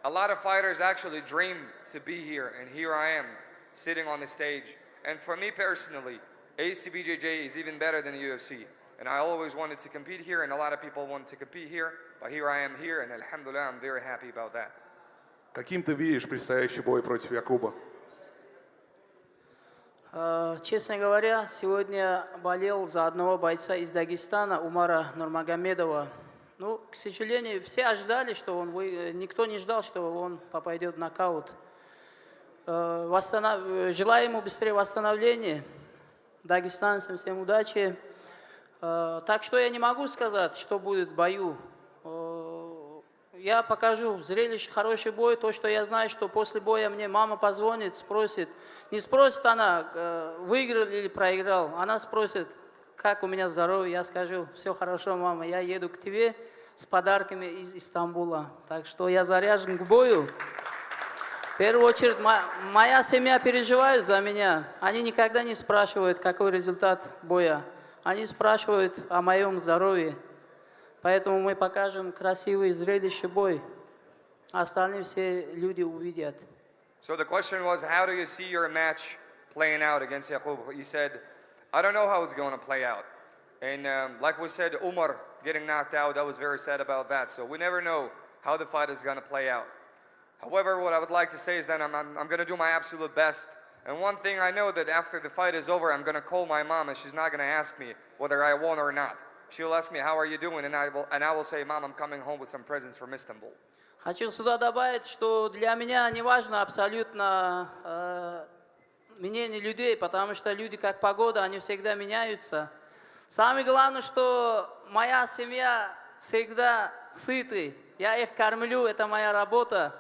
a lot of fighters actually dream to be here, and here I am, sitting on the stage. And for me personally, ACBJJ is even better than UFC. And I always wanted to compete here, and a lot of people want to compete here, but here I am here, and alhamdulillah, I'm very happy about that. Каким ты видишь предстоящий бой против Якуба? Честно говоря, сегодня болел за одного бойца из Дагестана, Умара Нурмагомедова. Ну, к сожалению, все ожидали, что никто не ждал, что он попадет в нокаут. Желаю ему быстрее восстановления. Дагестанцам всем удачи. Так что я не могу сказать, что будет в бою. Я покажу зрелище, хороший бой. То, что я знаю, что после боя мне мама позвонит, спросит. Не спросит она, выиграл или проиграл. Она спросит, как у меня здоровье. Я скажу, все хорошо, мама, я еду к тебе с подарками из Истанбула. Так что я заряжен к бою. В первую очередь, моя семья переживает за меня. Они никогда не спрашивают, какой результат боя. Они спрашивают о моем здоровье. Поэтому мы покажем красивый зрелище бой. Остальные все люди увидят. So the question was, how do you see your match playing out against Yaqub? He said, I don't know how it's going to play out. And like we said, Umar getting knocked out, that was very sad about that. So we never know how the fight is going to play out. However, what I would like to say is that I'm going to do my absolute best. And one thing I know that after the fight is over, I'm going to call my mom and she's not going to ask me whether I won or not. She'll ask me, how are you doing? And I will say, Mom, I'm coming home with some presents from Istanbul. Хочу сюда добавить, что для меня не важно абсолютно мнение людей, потому что люди как погода, они всегда меняются. Самое главное, что моя семья всегда сыты. Я их кормлю, это моя работа.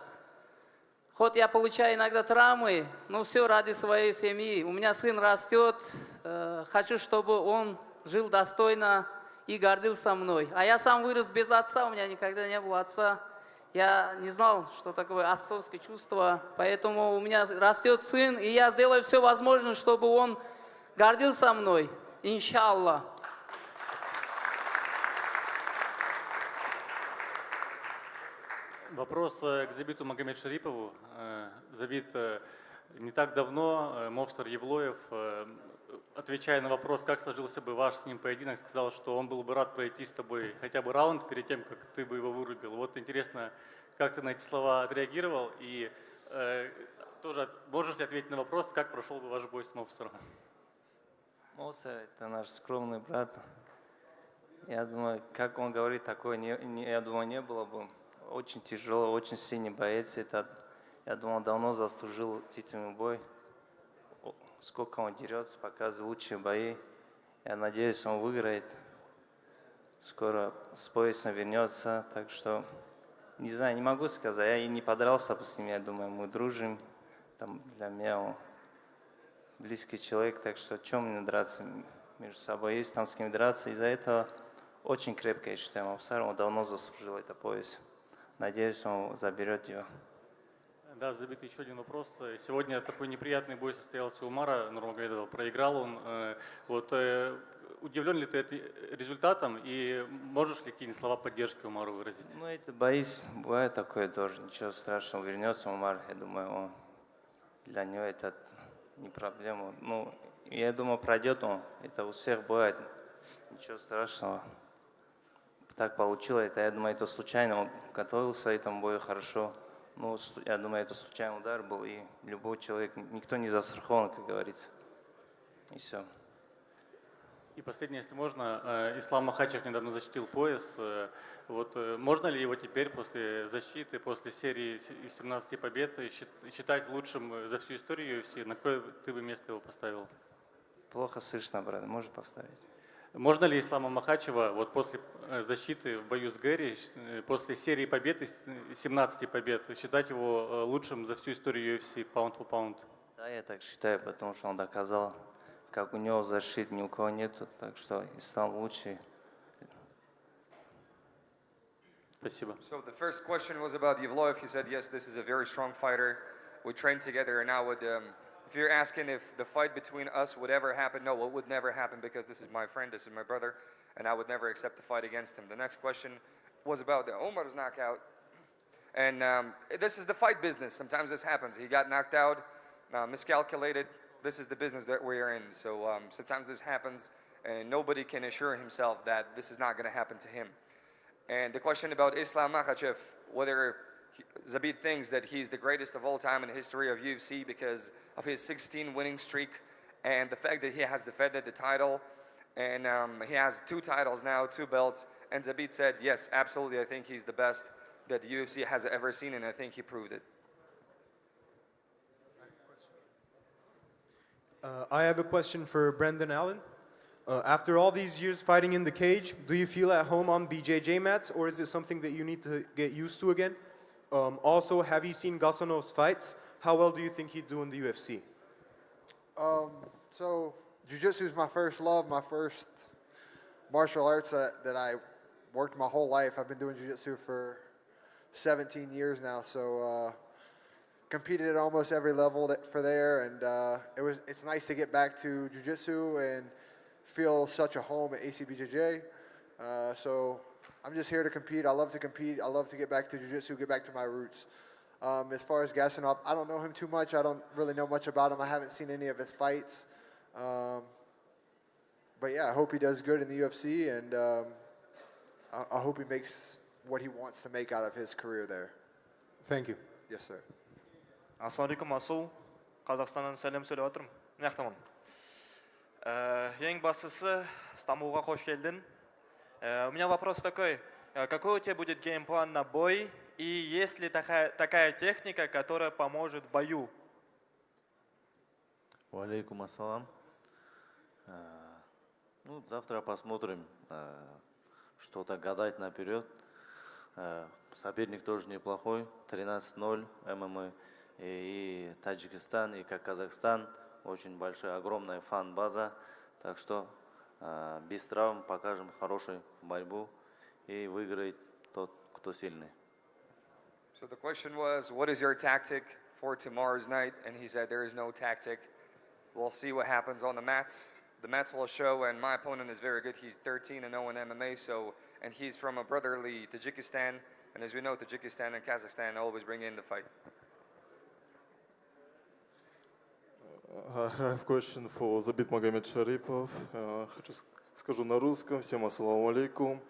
Хоть я получаю иногда травмы, но все ради своей семьи. У меня сын растет, хочу, чтобы он жил достойно и гордился мной. А я сам вырос без отца, у меня никогда не было отца. Я не знал, что такое отцовское чувство, поэтому у меня растет сын, и я сделаю все возможное, чтобы он гордился мной. Иншаллах. Вопрос к Забиту Магомедшарипову. Забит, не так давно Мовстар Евлоев, отвечая на вопрос, как сложился бы ваш с ним поединок, сказал, что он был бы рад пройти с тобой хотя бы раунд перед тем, как ты бы его вырубил. Вот интересно, как ты на эти слова отреагировал, и тоже можешь ли ответить на вопрос, как прошел бы ваш бой с Мовстером? Мовстер – это наш скромный брат. Я думаю, как он говорит, такое, я думаю, не было бы. Очень тяжелый, очень сильный боец. Я думаю, он давно заслужил титульный бой. Сколько он дерется, показывает лучшие бои. Я надеюсь, он выиграет. Скоро с поясом вернется. Так что, не знаю, не могу сказать. Я и не подрался бы с ним. Я думаю, мы дружим. Там для меня он близкий человек. Так что о чем мне драться между собой? Есть там с кем драться. Из-за этого очень крепко, я считаю, Мовстар. Он давно заслужил этот пояс. Надеюсь, он заберет его. Да, Забит, еще один вопрос. Сегодня такой неприятный бой состоялся у Умара Нурмагомедова. Проиграл он. Удивлен ли ты этим результатом и можешь ли какие-нибудь слова поддержки Умару выразить? Ну, это боюсь, бывает такое тоже. Ничего страшного, вернется Умар. Я думаю, для него это не проблема. Ну, я думаю, пройдет он. Это у всех бывает. Ничего страшного. Так получилось. Я думаю, это случайно. Он готовился к этому бою хорошо. Ну, я думаю, это случайный удар был. И любой человек, никто не застрахован, как говорится. И все. И последнее, если можно. Ислам Махачев недавно защитил пояс. Вот можно ли его теперь после защиты, после серии из 17 побед считать лучшим за всю историю UFC? На какое ты бы место его поставил? Плохо слышно, брат. Можешь повторить? Можно ли Ислама Махачева вот после защиты в бою с Гэри, после серии побед, 17 побед, считать его лучшим за всю историю UFC, pound for pound? Да, я так считаю, потому что он доказал, как у него защит ни у кого нету, так что Ислам лучший. Спасибо. So the first question was about Yevloev. He said, yes, this is a very strong fighter. We trained together, and now if you're asking if the fight between us would ever happen, no, it would never happen because this is my friend, this is my brother, and I would never accept the fight against him. The next question was about the Omar's knockout. And this is the fight business. Sometimes this happens. He got knocked out, miscalculated. This is the business that we're in. So sometimes this happens, and nobody can assure himself that this is not going to happen to him. And the question about Islam Makhachev, whether Zabit thinks that he's the greatest of all time in the history of UFC because of his 16 winning streak and the fact that he has defended the title. And he has 2 titles now, 2 belts. And Zabit said, yes, absolutely, I think he's the best that the UFC has ever seen, and I think he proved it. I have a question for Brendan Allen. After all these years fighting in the cage, do you feel at home on BJJ mats, or is it something that you need to get used to again? Also, have you seen Gasanov's fights? How well do you think he'd do in the UFC? So, jiu-jitsu is my first love, my first martial arts that I worked my whole life. I've been doing jiu-jitsu for 17 years now, so competed at almost every level for there, and it's nice to get back to jiu-jitsu and feel such a home at ACBJJ. So I'm just here to compete. I love to compete. I love to get back to jiu-jitsu, get back to my roots. As far as Gasanov, I don't know him too much. I don't really know much about him. I haven't seen any of his fights. But yeah, I hope he does good in the UFC, and I hope he makes what he wants to make out of his career there. Thank you. Yes, sir. Ассалаумалейкум, Асу. Қазақстаннан сәлем сөйлеп отырмын. Мынаяқтамын. Ең бастысы, Стамбулға қош келдің. У меня вопрос такой. Какой у тебя будет геймплан на бой? И есть ли такая техника, которая поможет в бою? Валейкум ассалам. Ну, завтра посмотрим. Что-то гадать наперед. Соперник тоже неплохой. 13-0 ММА. И Таджикистан, и как Казахстан. Очень большая, огромная фан-база. Так что без травм покажем хорошую борьбу. И выиграет тот, кто сильный. So the question was, what is your tactic for tomorrow's night? And he said there is no tactic. We'll see what happens on the mats. The mats will show, and my opponent is very good. He's 13-0 in MMA, and he's from a brotherly Tajikistan. And as we know, Tajikistan and Kazakhstan always bring in the fight. I have a question for Zabit Magomedsharipov. Скажу на русском. Всем ассаламу алейкум.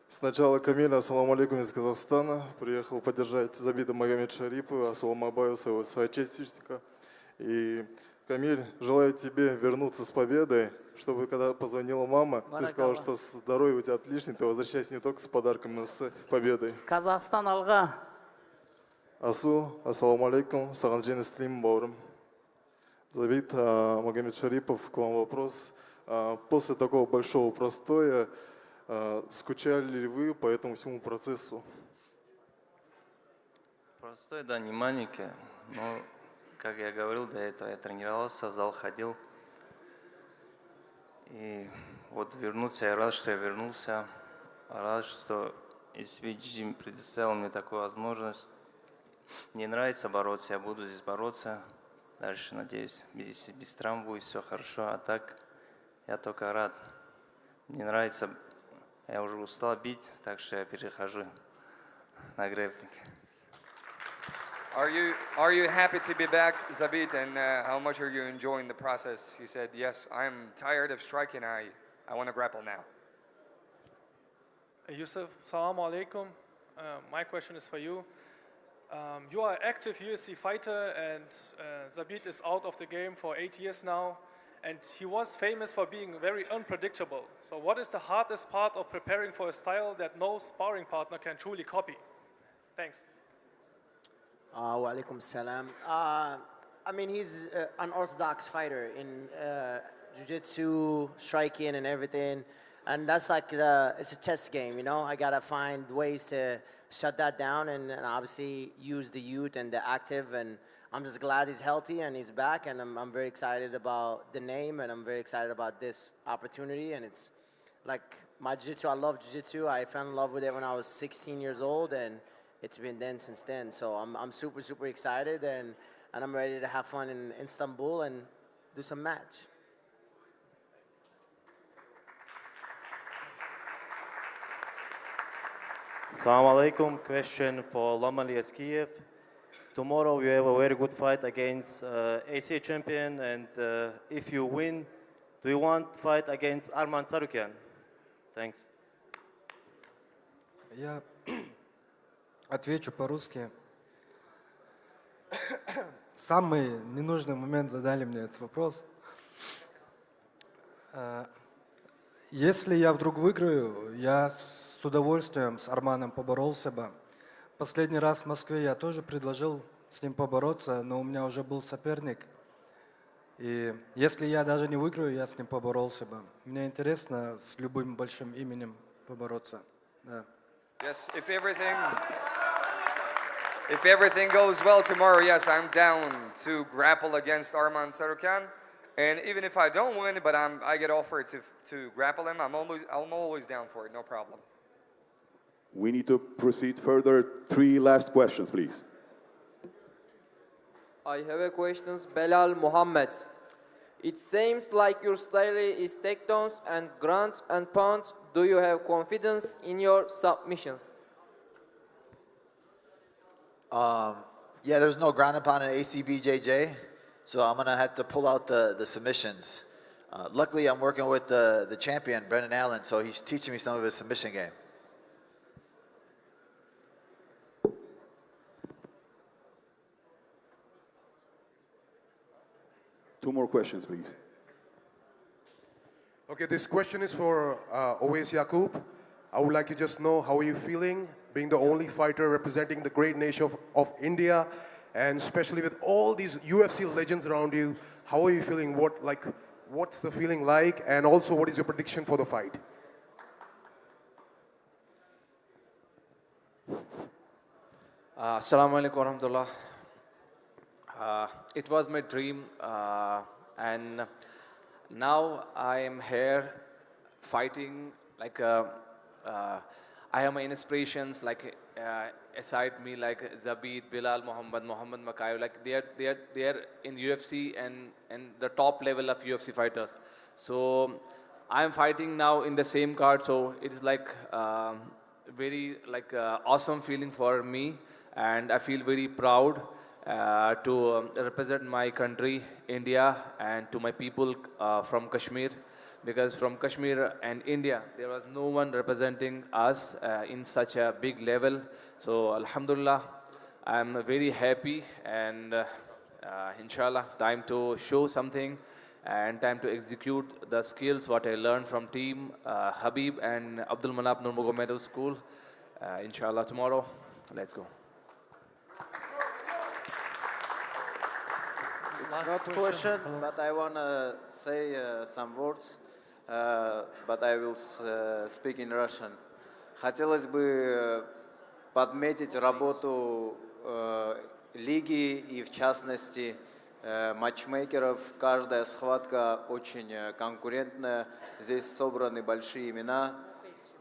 Сначала Камиль, ассаламу алейкум из Казахстана. Приехал поддержать Забита Магомедшарипова, Асу Алмабаева, своего соотечественника. И, Камиль, желаю тебе вернуться с победой, чтобы когда позвонила мама, ты сказал, что здоровье у тебя отлично, ты возвращайся не только с подарком, но и с победой. Казахстан алға. Асу, ассаламу алейкум, саған жеңіс тілеймін, бауырым. Забит Магомедшарипов, к вам вопрос. После такого большого простоя, скучали ли вы по этому всему процессу? Простой, да, не маленький, но, как я говорил до этого, я тренировался, в зал ходил. И вот вернуться, я рад, что я вернулся, рад, что ACBJJ предоставил мне такую возможность. Мне нравится бороться, я буду здесь бороться. Дальше, надеюсь, без травм будет все хорошо, а так я только рад. Мне нравится, я уже устал бить, так что я перехожу на грэпплинг. Are you happy to be back, Zabit, and how much are you enjoying the process? He said, yes, I'm tired of striking, I want to grapple now. Youssef, salamu alaikum. My question is for you. You are an active UFC fighter, and Zabit is out of the game for 8 years now, and he was famous for being very unpredictable. So what is the hardest part of preparing for a style that no sparring partner can truly copy? Thanks. Wa alaikum salam. I mean, he's an orthodox fighter in jiu-jitsu, striking, and everything. And that's like, it's a chess game, you know? I gotta find ways to shut that down and obviously use the youth and the active. And I'm just glad he's healthy and he's back. And I'm very excited about the name, and I'm very excited about this opportunity. And it's like my jiu-jitsu, I love jiu-jitsu. I fell in love with it when I was 16 years old, and it's been then since then. So I'm super, super excited, and I'm ready to have fun in Istanbul and do some match. Assalamu alaikum. Question for Lom-Ali Eskiev. Tomorrow you have a very good fight against ACA champion, and if you win, do you want to fight against Arman Tsarukyan? Thanks. Я Отвечу по-русски. Самый ненужный момент задали мне этот вопрос. Если я вдруг выиграю, я с удовольствием с Арманом поборолся бы. Последний раз в Москве я тоже предложил с ним побороться, но у меня уже был соперник. И если я даже не выиграю, я с ним поборолся бы. Мне интересно с любым большим именем побороться. Да. Yes, if everything goes well tomorrow, yes, I'm down to grapple against Arman Sarukyan. And even if I don't win, but I get offered to grapple him, I'm always down for it, no problem. We need to proceed further. 3 last questions, please. I have a question, Belal Muhammad. It seems like your style is takedowns and ground and pound. Do you have confidence in your submissions? Yeah, there's no ground and pound in ACBJJ, so I'm gonna have to pull out the submissions. Luckily, I'm working with the champion, Brendan Allen, so he's teaching me some of his submission game. Two more questions, please. Okay, this question is for Owais Yaqub. I would like to just know how are you feeling being the only fighter representing the great nation of India, and especially with all these UFC legends around you, how are you feeling? What's the feeling like, and also what is your prediction for the fight? Assalamu alaikum warahmatullah. It was my dream, and now I am here fighting. I have my inspirations aside me, like Zabit, Belal Muhammad, Mokaev. Like they are in UFC and the top level of UFC fighters. So I am fighting now in the same card. So it is very awesome feeling for me, and I feel very proud to represent my country, India, and to my people from Kashmir, because from Kashmir and India, there was no one representing us in such a big level. So Alhamdulillah, I'm very happy, and inshallah, time to show something and time to execute the skills what I learned from team Habib and Abdul Manap Nurmagomedov school. Inshallah, tomorrow, let's go. It's not a question, but I want to say some words, but I will speak in Russian. Хотелось бы подметить работу лиги и, в частности, матчмейкеров. Каждая схватка очень конкурентная. Здесь собраны большие имена,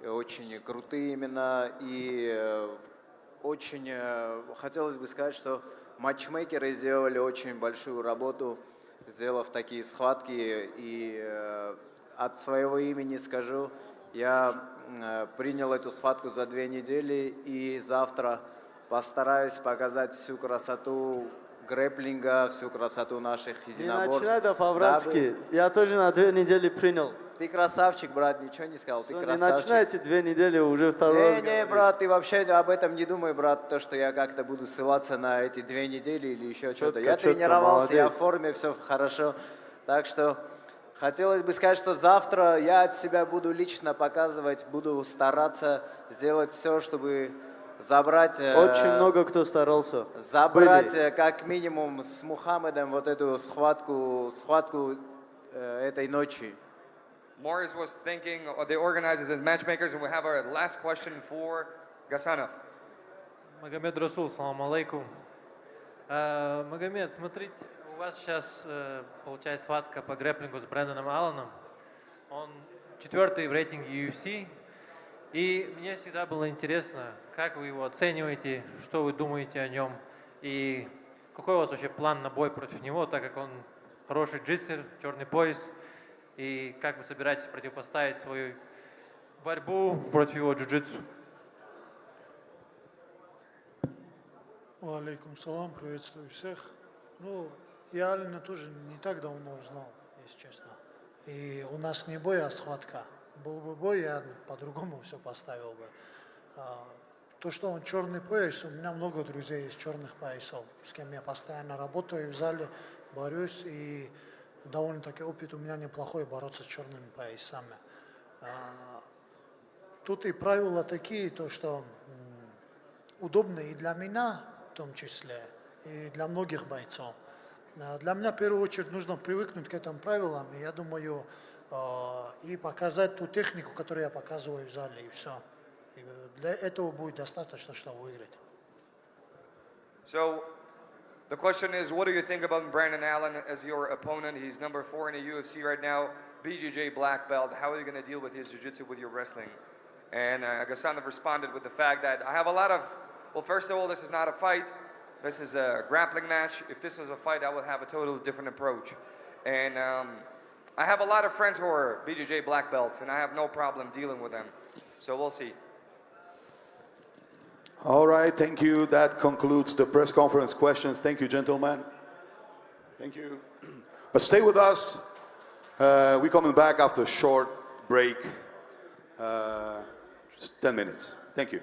очень крутые имена. И очень хотелось бы сказать, что матчмейкеры сделали очень большую работу, сделав такие схватки. И от своего имени скажу, я принял эту схватку за 2 недели, и завтра постараюсь показать всю красоту грэпплинга, всю красоту наших единоборств. Не начинай да по-братски, я тоже на 2 недели принял. Ты красавчик, брат, ничего не сказал, ты красавчик. Не начинайте 2 недели, уже второй раз. Не, брат, ты вообще об этом не думай, брат, то, что я как-то буду ссылаться на эти 2 недели или еще что-то. Я тренировался, я в форме, все хорошо. Так что хотелось бы сказать, что завтра я от себя буду лично показывать, буду стараться сделать все, чтобы забрать... Очень много кто старался. Забрать как минимум с Мухаммедом вот эту схватку этой ночи. Morris was thanking the organizers and matchmakers, and we have our last question for Гасанов. Магомед Расул, салам алейкум. Магомед, смотрите, у вас сейчас получается схватка по грэпплингу с Брэндоном Алленом. Он 4-й в рейтинге UFC. И мне всегда было интересно, как вы его оцениваете, что вы думаете о нем, и какой у вас вообще план на бой против него, так как он хороший джитсер, черный пояс, и как вы собираетесь противопоставить свою борьбу против его джиу-джитсу? Алейкум салам, приветствую всех. Ну, я Алина тоже не так давно узнал, если честно. И у нас не бой, а схватка. Был бы бой, я по-другому все поставил бы. То, что он черный пояс, у меня много друзей из черных поясов, с кем я постоянно работаю в зале, борюсь, и довольно-таки опыт у меня неплохой бороться с черными поясами. Тут и правила такие, то, что удобны и для меня, в том числе, и для многих бойцов. Для меня в первую очередь нужно привыкнуть к этим правилам, и я думаю, и показать ту технику, которую я показываю в зале, и все. И для этого будет достаточно, чтобы выиграть. So, the question is, what do you think about Brandon Allen as your opponent? He's number 4 in the UFC right now, BJJ black belt. How are you going to deal with his jiu-jitsu with your wrestling? And Gasanov responded with the fact that I have a lot of, well, first of all, this is not a fight. This is a grappling match. If this was a fight, I would have a totally different approach. And I have a lot of friends who are BJJ black belts, and I have no problem dealing with them. So we'll see. All right, thank you. That concludes the press conference questions. Thank you, gentlemen. Thank you. But stay with us. We're coming back after a short break. Just 10 minutes. Thank you.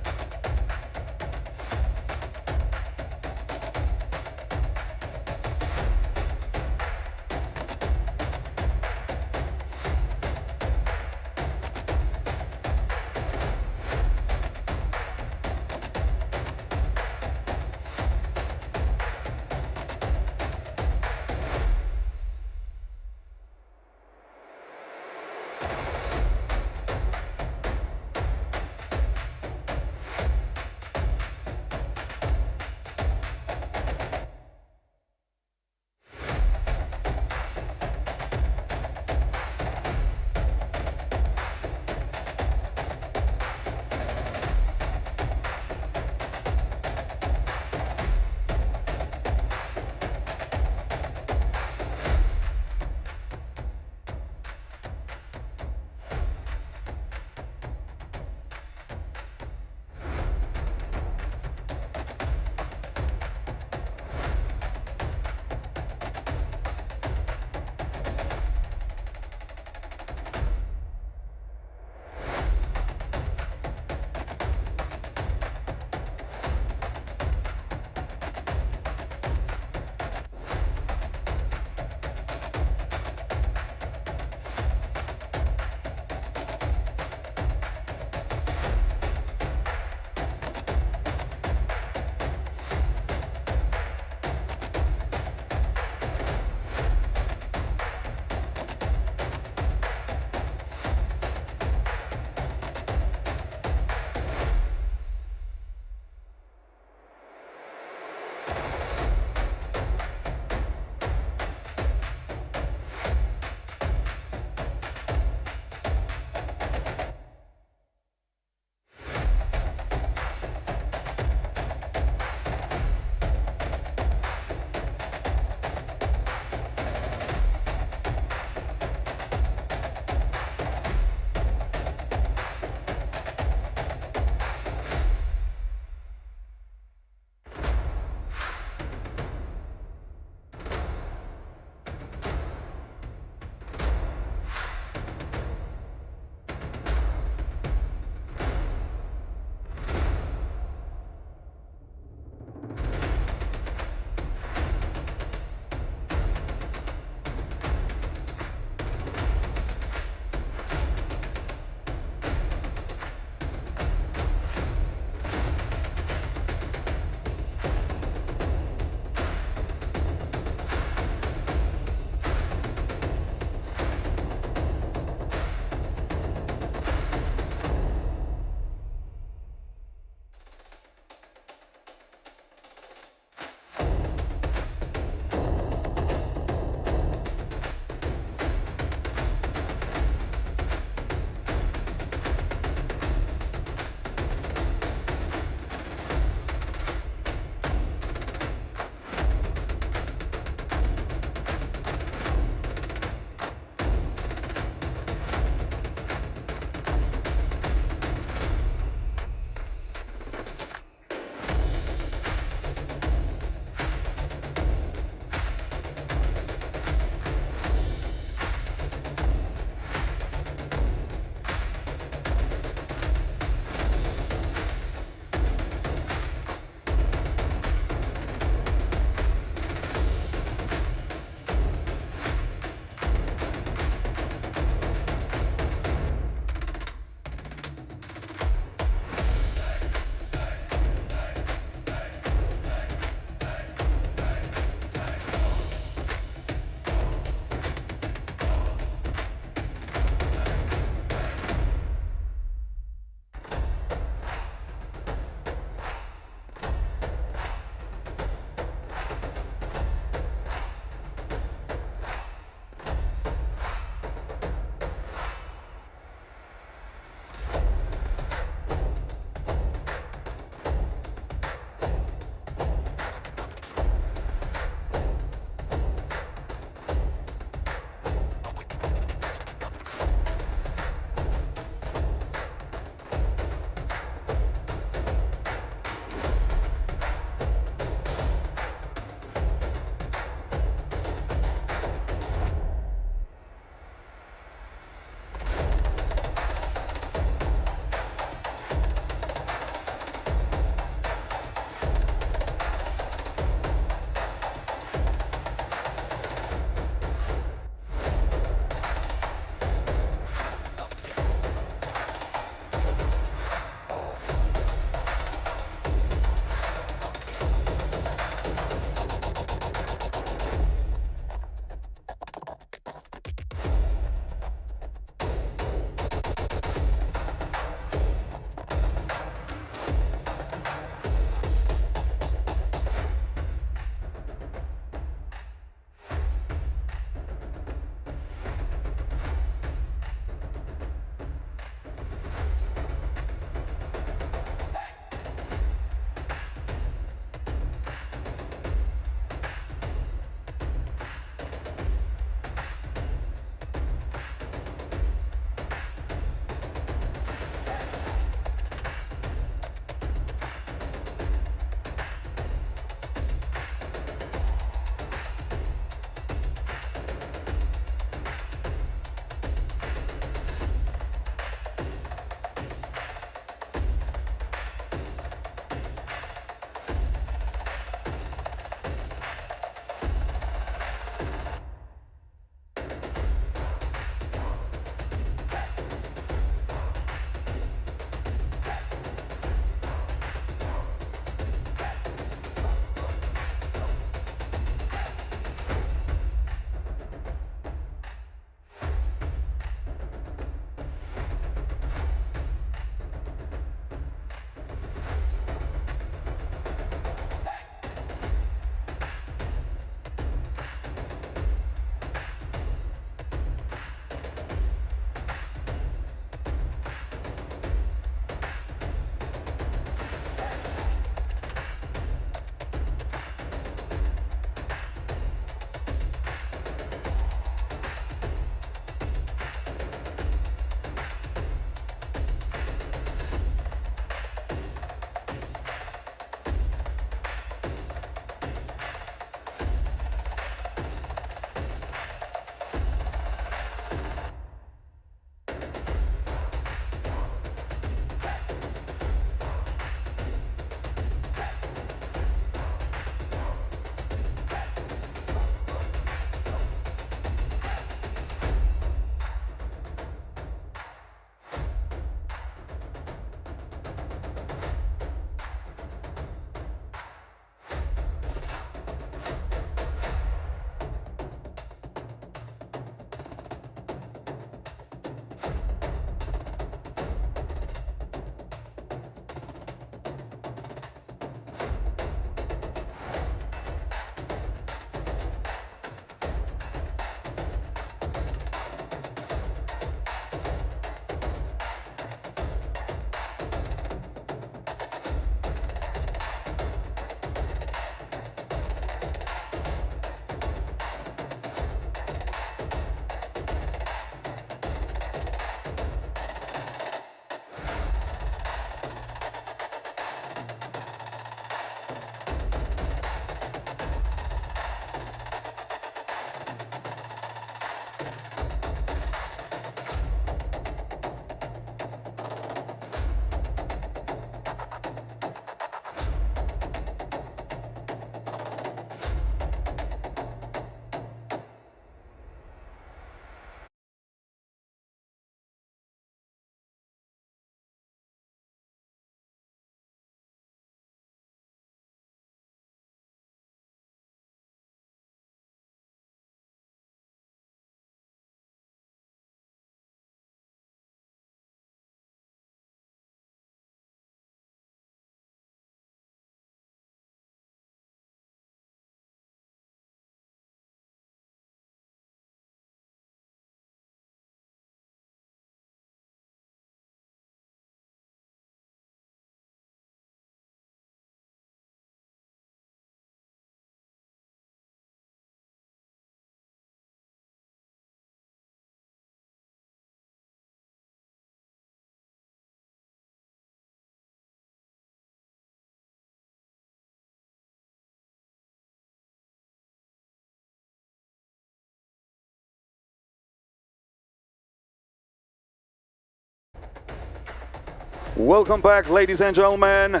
Welcome back, ladies and gentlemen.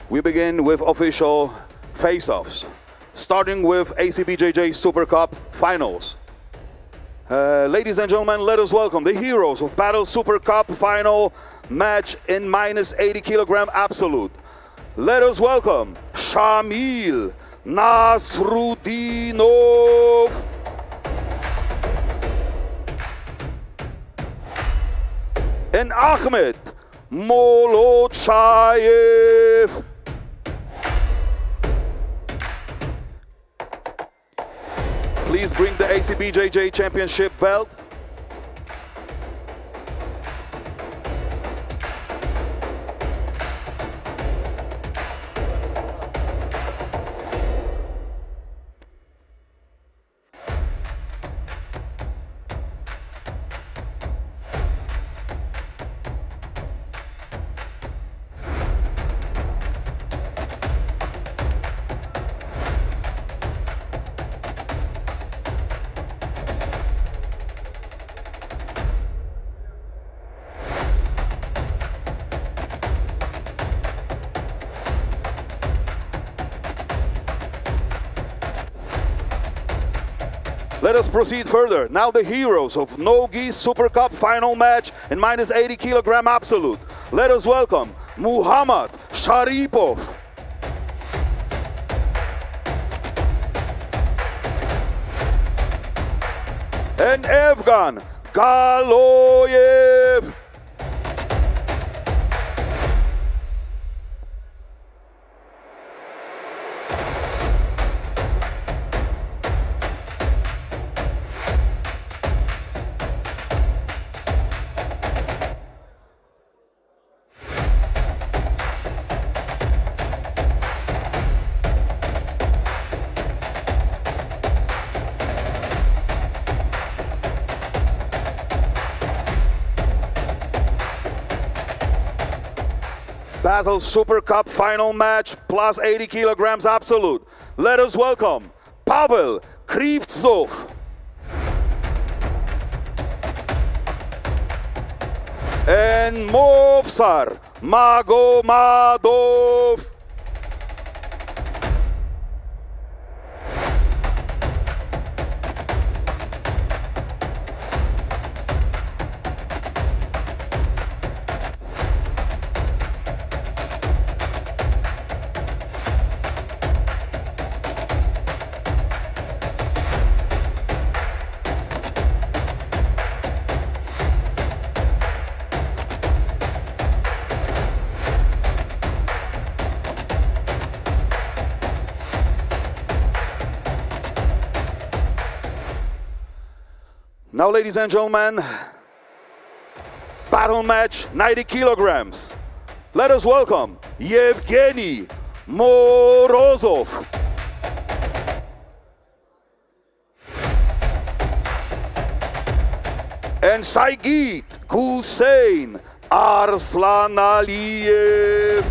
We begin with official face-offs, starting with ACBJJ Super Cup finals. Ladies and gentlemen, let us welcome the heroes of Battle Super Cup final match in minus 80 kilogram absolute. Let us welcome Shamil Nasrudinov and Ahmed Molochayev. Please bring the ACBJJ championship belt. Let us proceed further. Now the heroes of No-Gi Super Cup final match in minus 80 kilogram absolute. Let us welcome Muhammad Sharipov and Evgan Galoyev. Battle Super Cup final match plus 80 kilograms absolute. Let us welcome Pavel Krivtsov and Movsar Magomadov. Now, ladies and gentlemen, battle match 90 kilograms. Let us welcome Yevgeny Morozov and Saigit Hussein Arslanaliyev.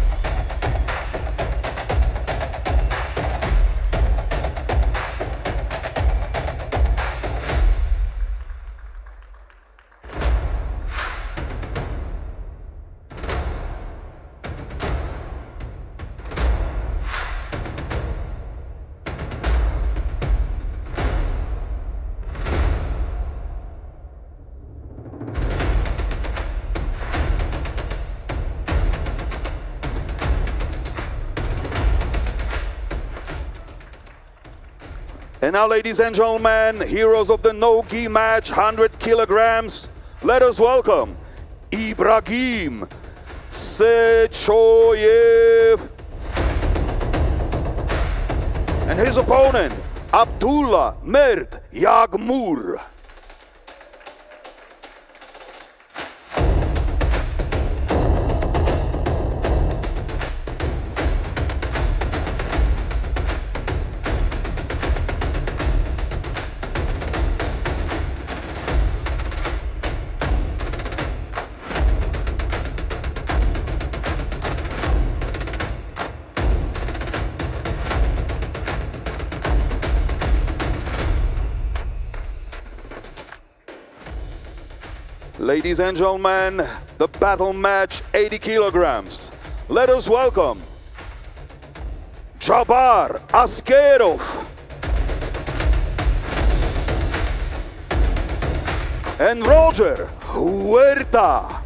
And now, ladies and gentlemen, heroes of the no-gi match, 100 kilograms, let us welcome Ibrahim Tsechoyev and his opponent, Abdullah Mert Yagmur. Ladies and gentlemen, the battle match 80 kilograms. Let us welcome Zabit Askerov and Roger Huerta.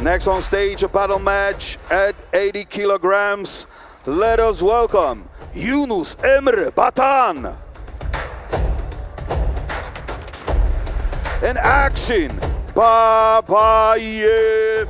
Next on stage, a battle match at 80 kilograms. Let us welcome Yunus Emre Batan. And Akshin Babayev.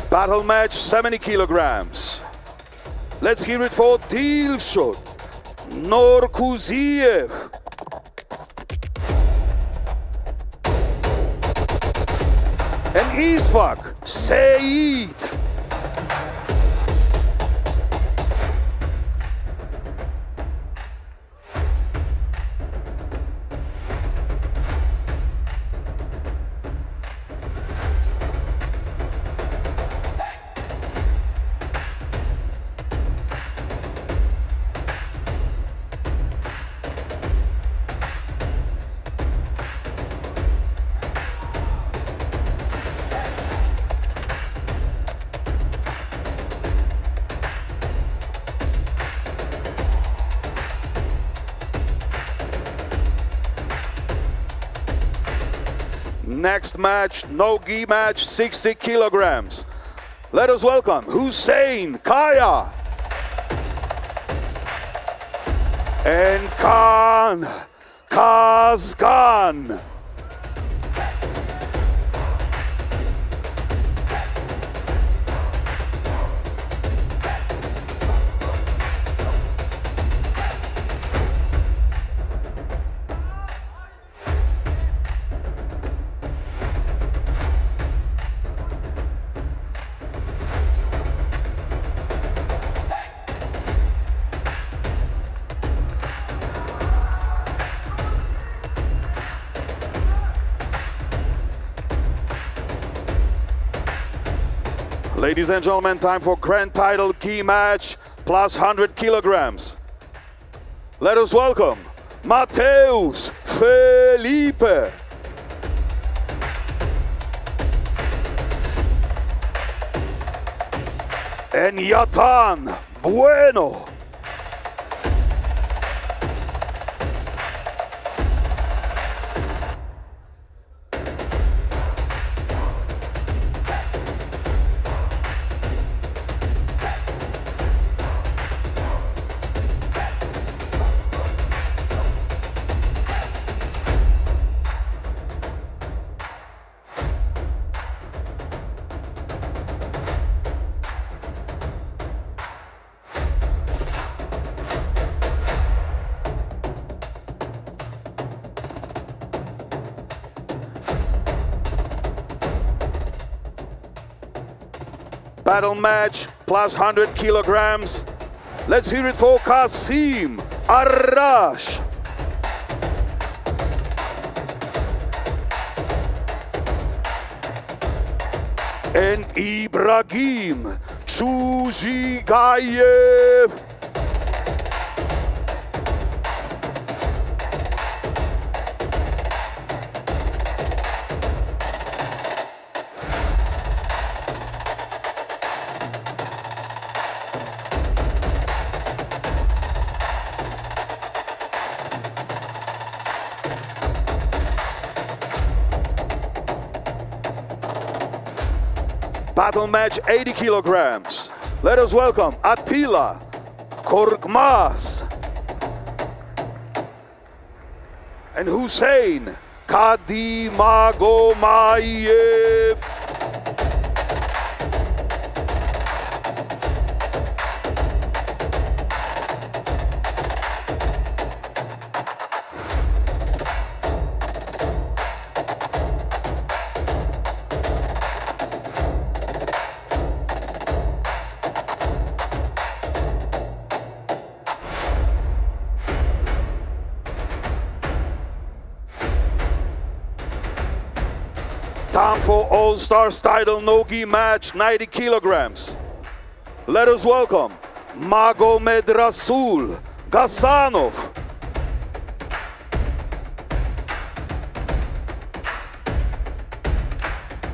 Battle match 70 kilograms. Let's hear it for Dilshot Norkuziev. And Isfak Saeed. Next match, no gi match, 60 kilograms. Let us welcome Hussein Kaya and Khan Kazgan. Ladies and gentlemen, time for grand title gi match plus 100 kilograms. Let us welcome Mateus Felipe and Yatan Bueno. Battle match plus 100 kilograms. Let's hear it for Kasim Arash. And Ibrahim Chujigayev. battle match 80 kilograms. Let us welcome Attila Korkmaz and Hussein Kadimagomayev. Time for All-Stars title no-gi match, 90 kilograms. Let us welcome Magomed Rasul Gasanov.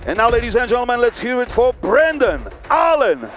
And now, ladies and gentlemen, let's hear it for Brendan Allen.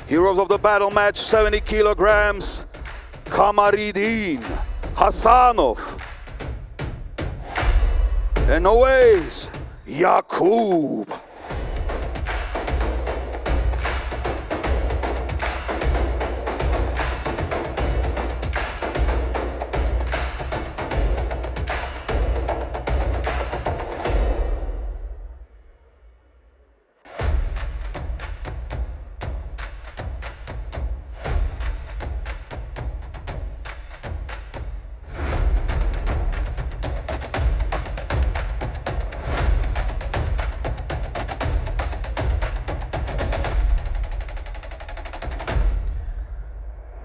Heroes of the battle match, 70 kilograms, Kamaridin Hasanov. And always, Yakub.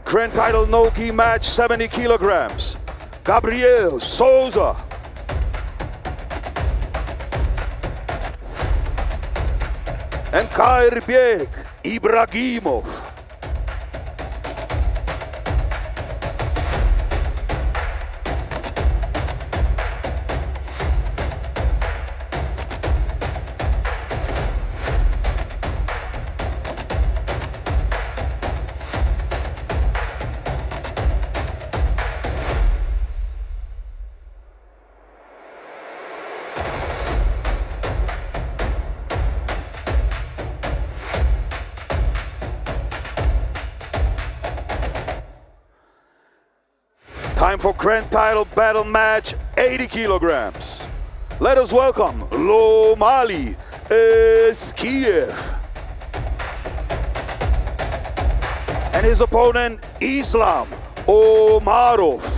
Grand title no-gi match, 70 kilograms. Gabriel Souza. And Kairbek Ibrahimov. Time for grand title battle match, 80 kilograms. Let us welcome Lom-Ali Eskiev and his opponent Islam Omarov.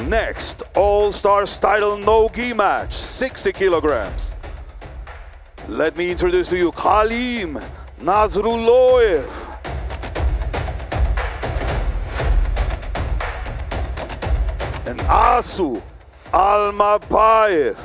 Next, All-Stars title no-gi match, 60 kilograms. Let me introduce to you Kerim Engizek and Asu Almabaev.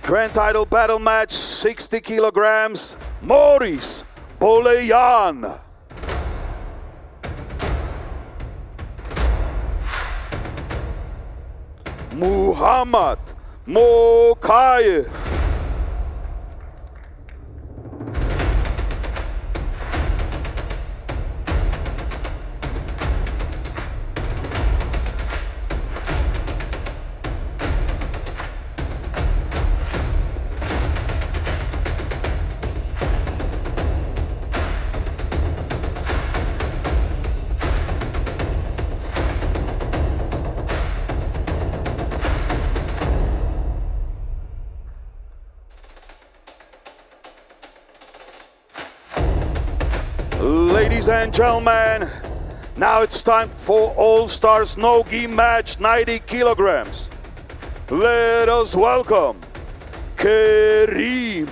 Grand title battle match, 60 kilograms, Maurice Boleyan. Muhammad Mokaev. Ladies and gentlemen, now it's time for All Stars No-Gi match 90 kilograms. Let us welcome Kerim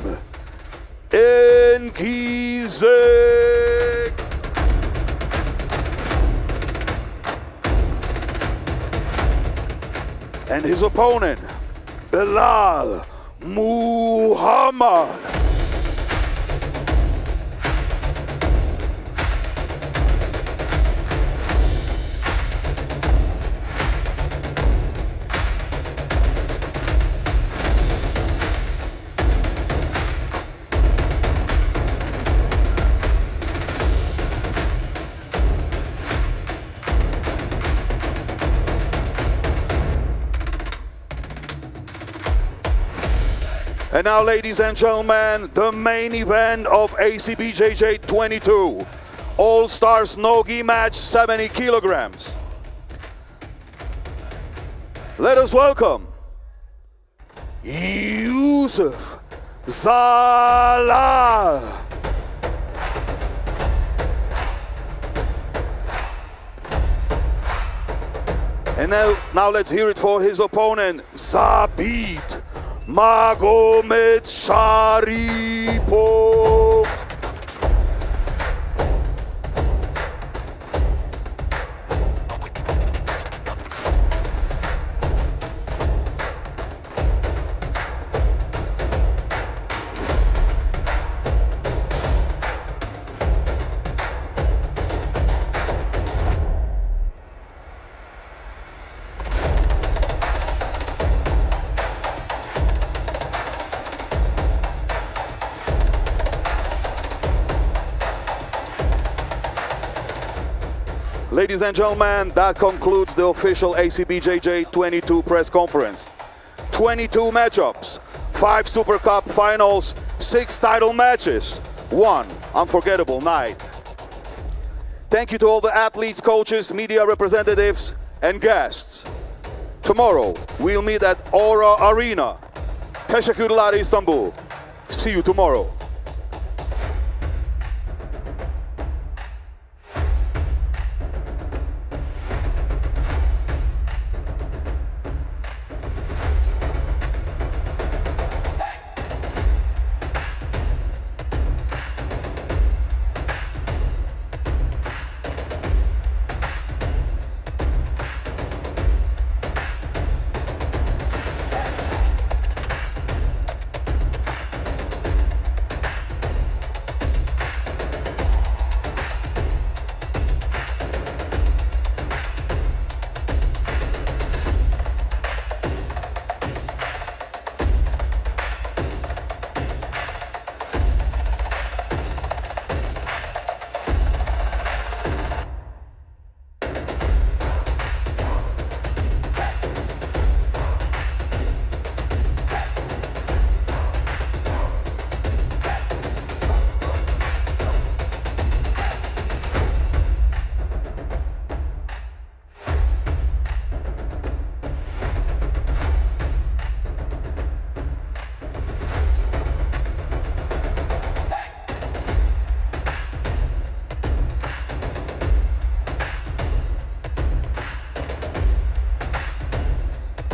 Engizek and his opponent, Belal Muhammad. And now, ladies and gentlemen, the main event of ACBJJ 22. All Stars No-Gi match 70 kilograms. Let us welcome Youssef Zalal. And now let's hear it for his opponent, Zabit Magomedsharipov. Ladies and gentlemen, that concludes the official ACBJJ 22 press conference. 22 matchups, 5 Super Cup finals, 6 title matches, 1 unforgettable night. Thank you to all the athletes, coaches, media representatives, and guests. Tomorrow, we'll meet at Aura Arena. Teşekkürler Istanbul. See you tomorrow.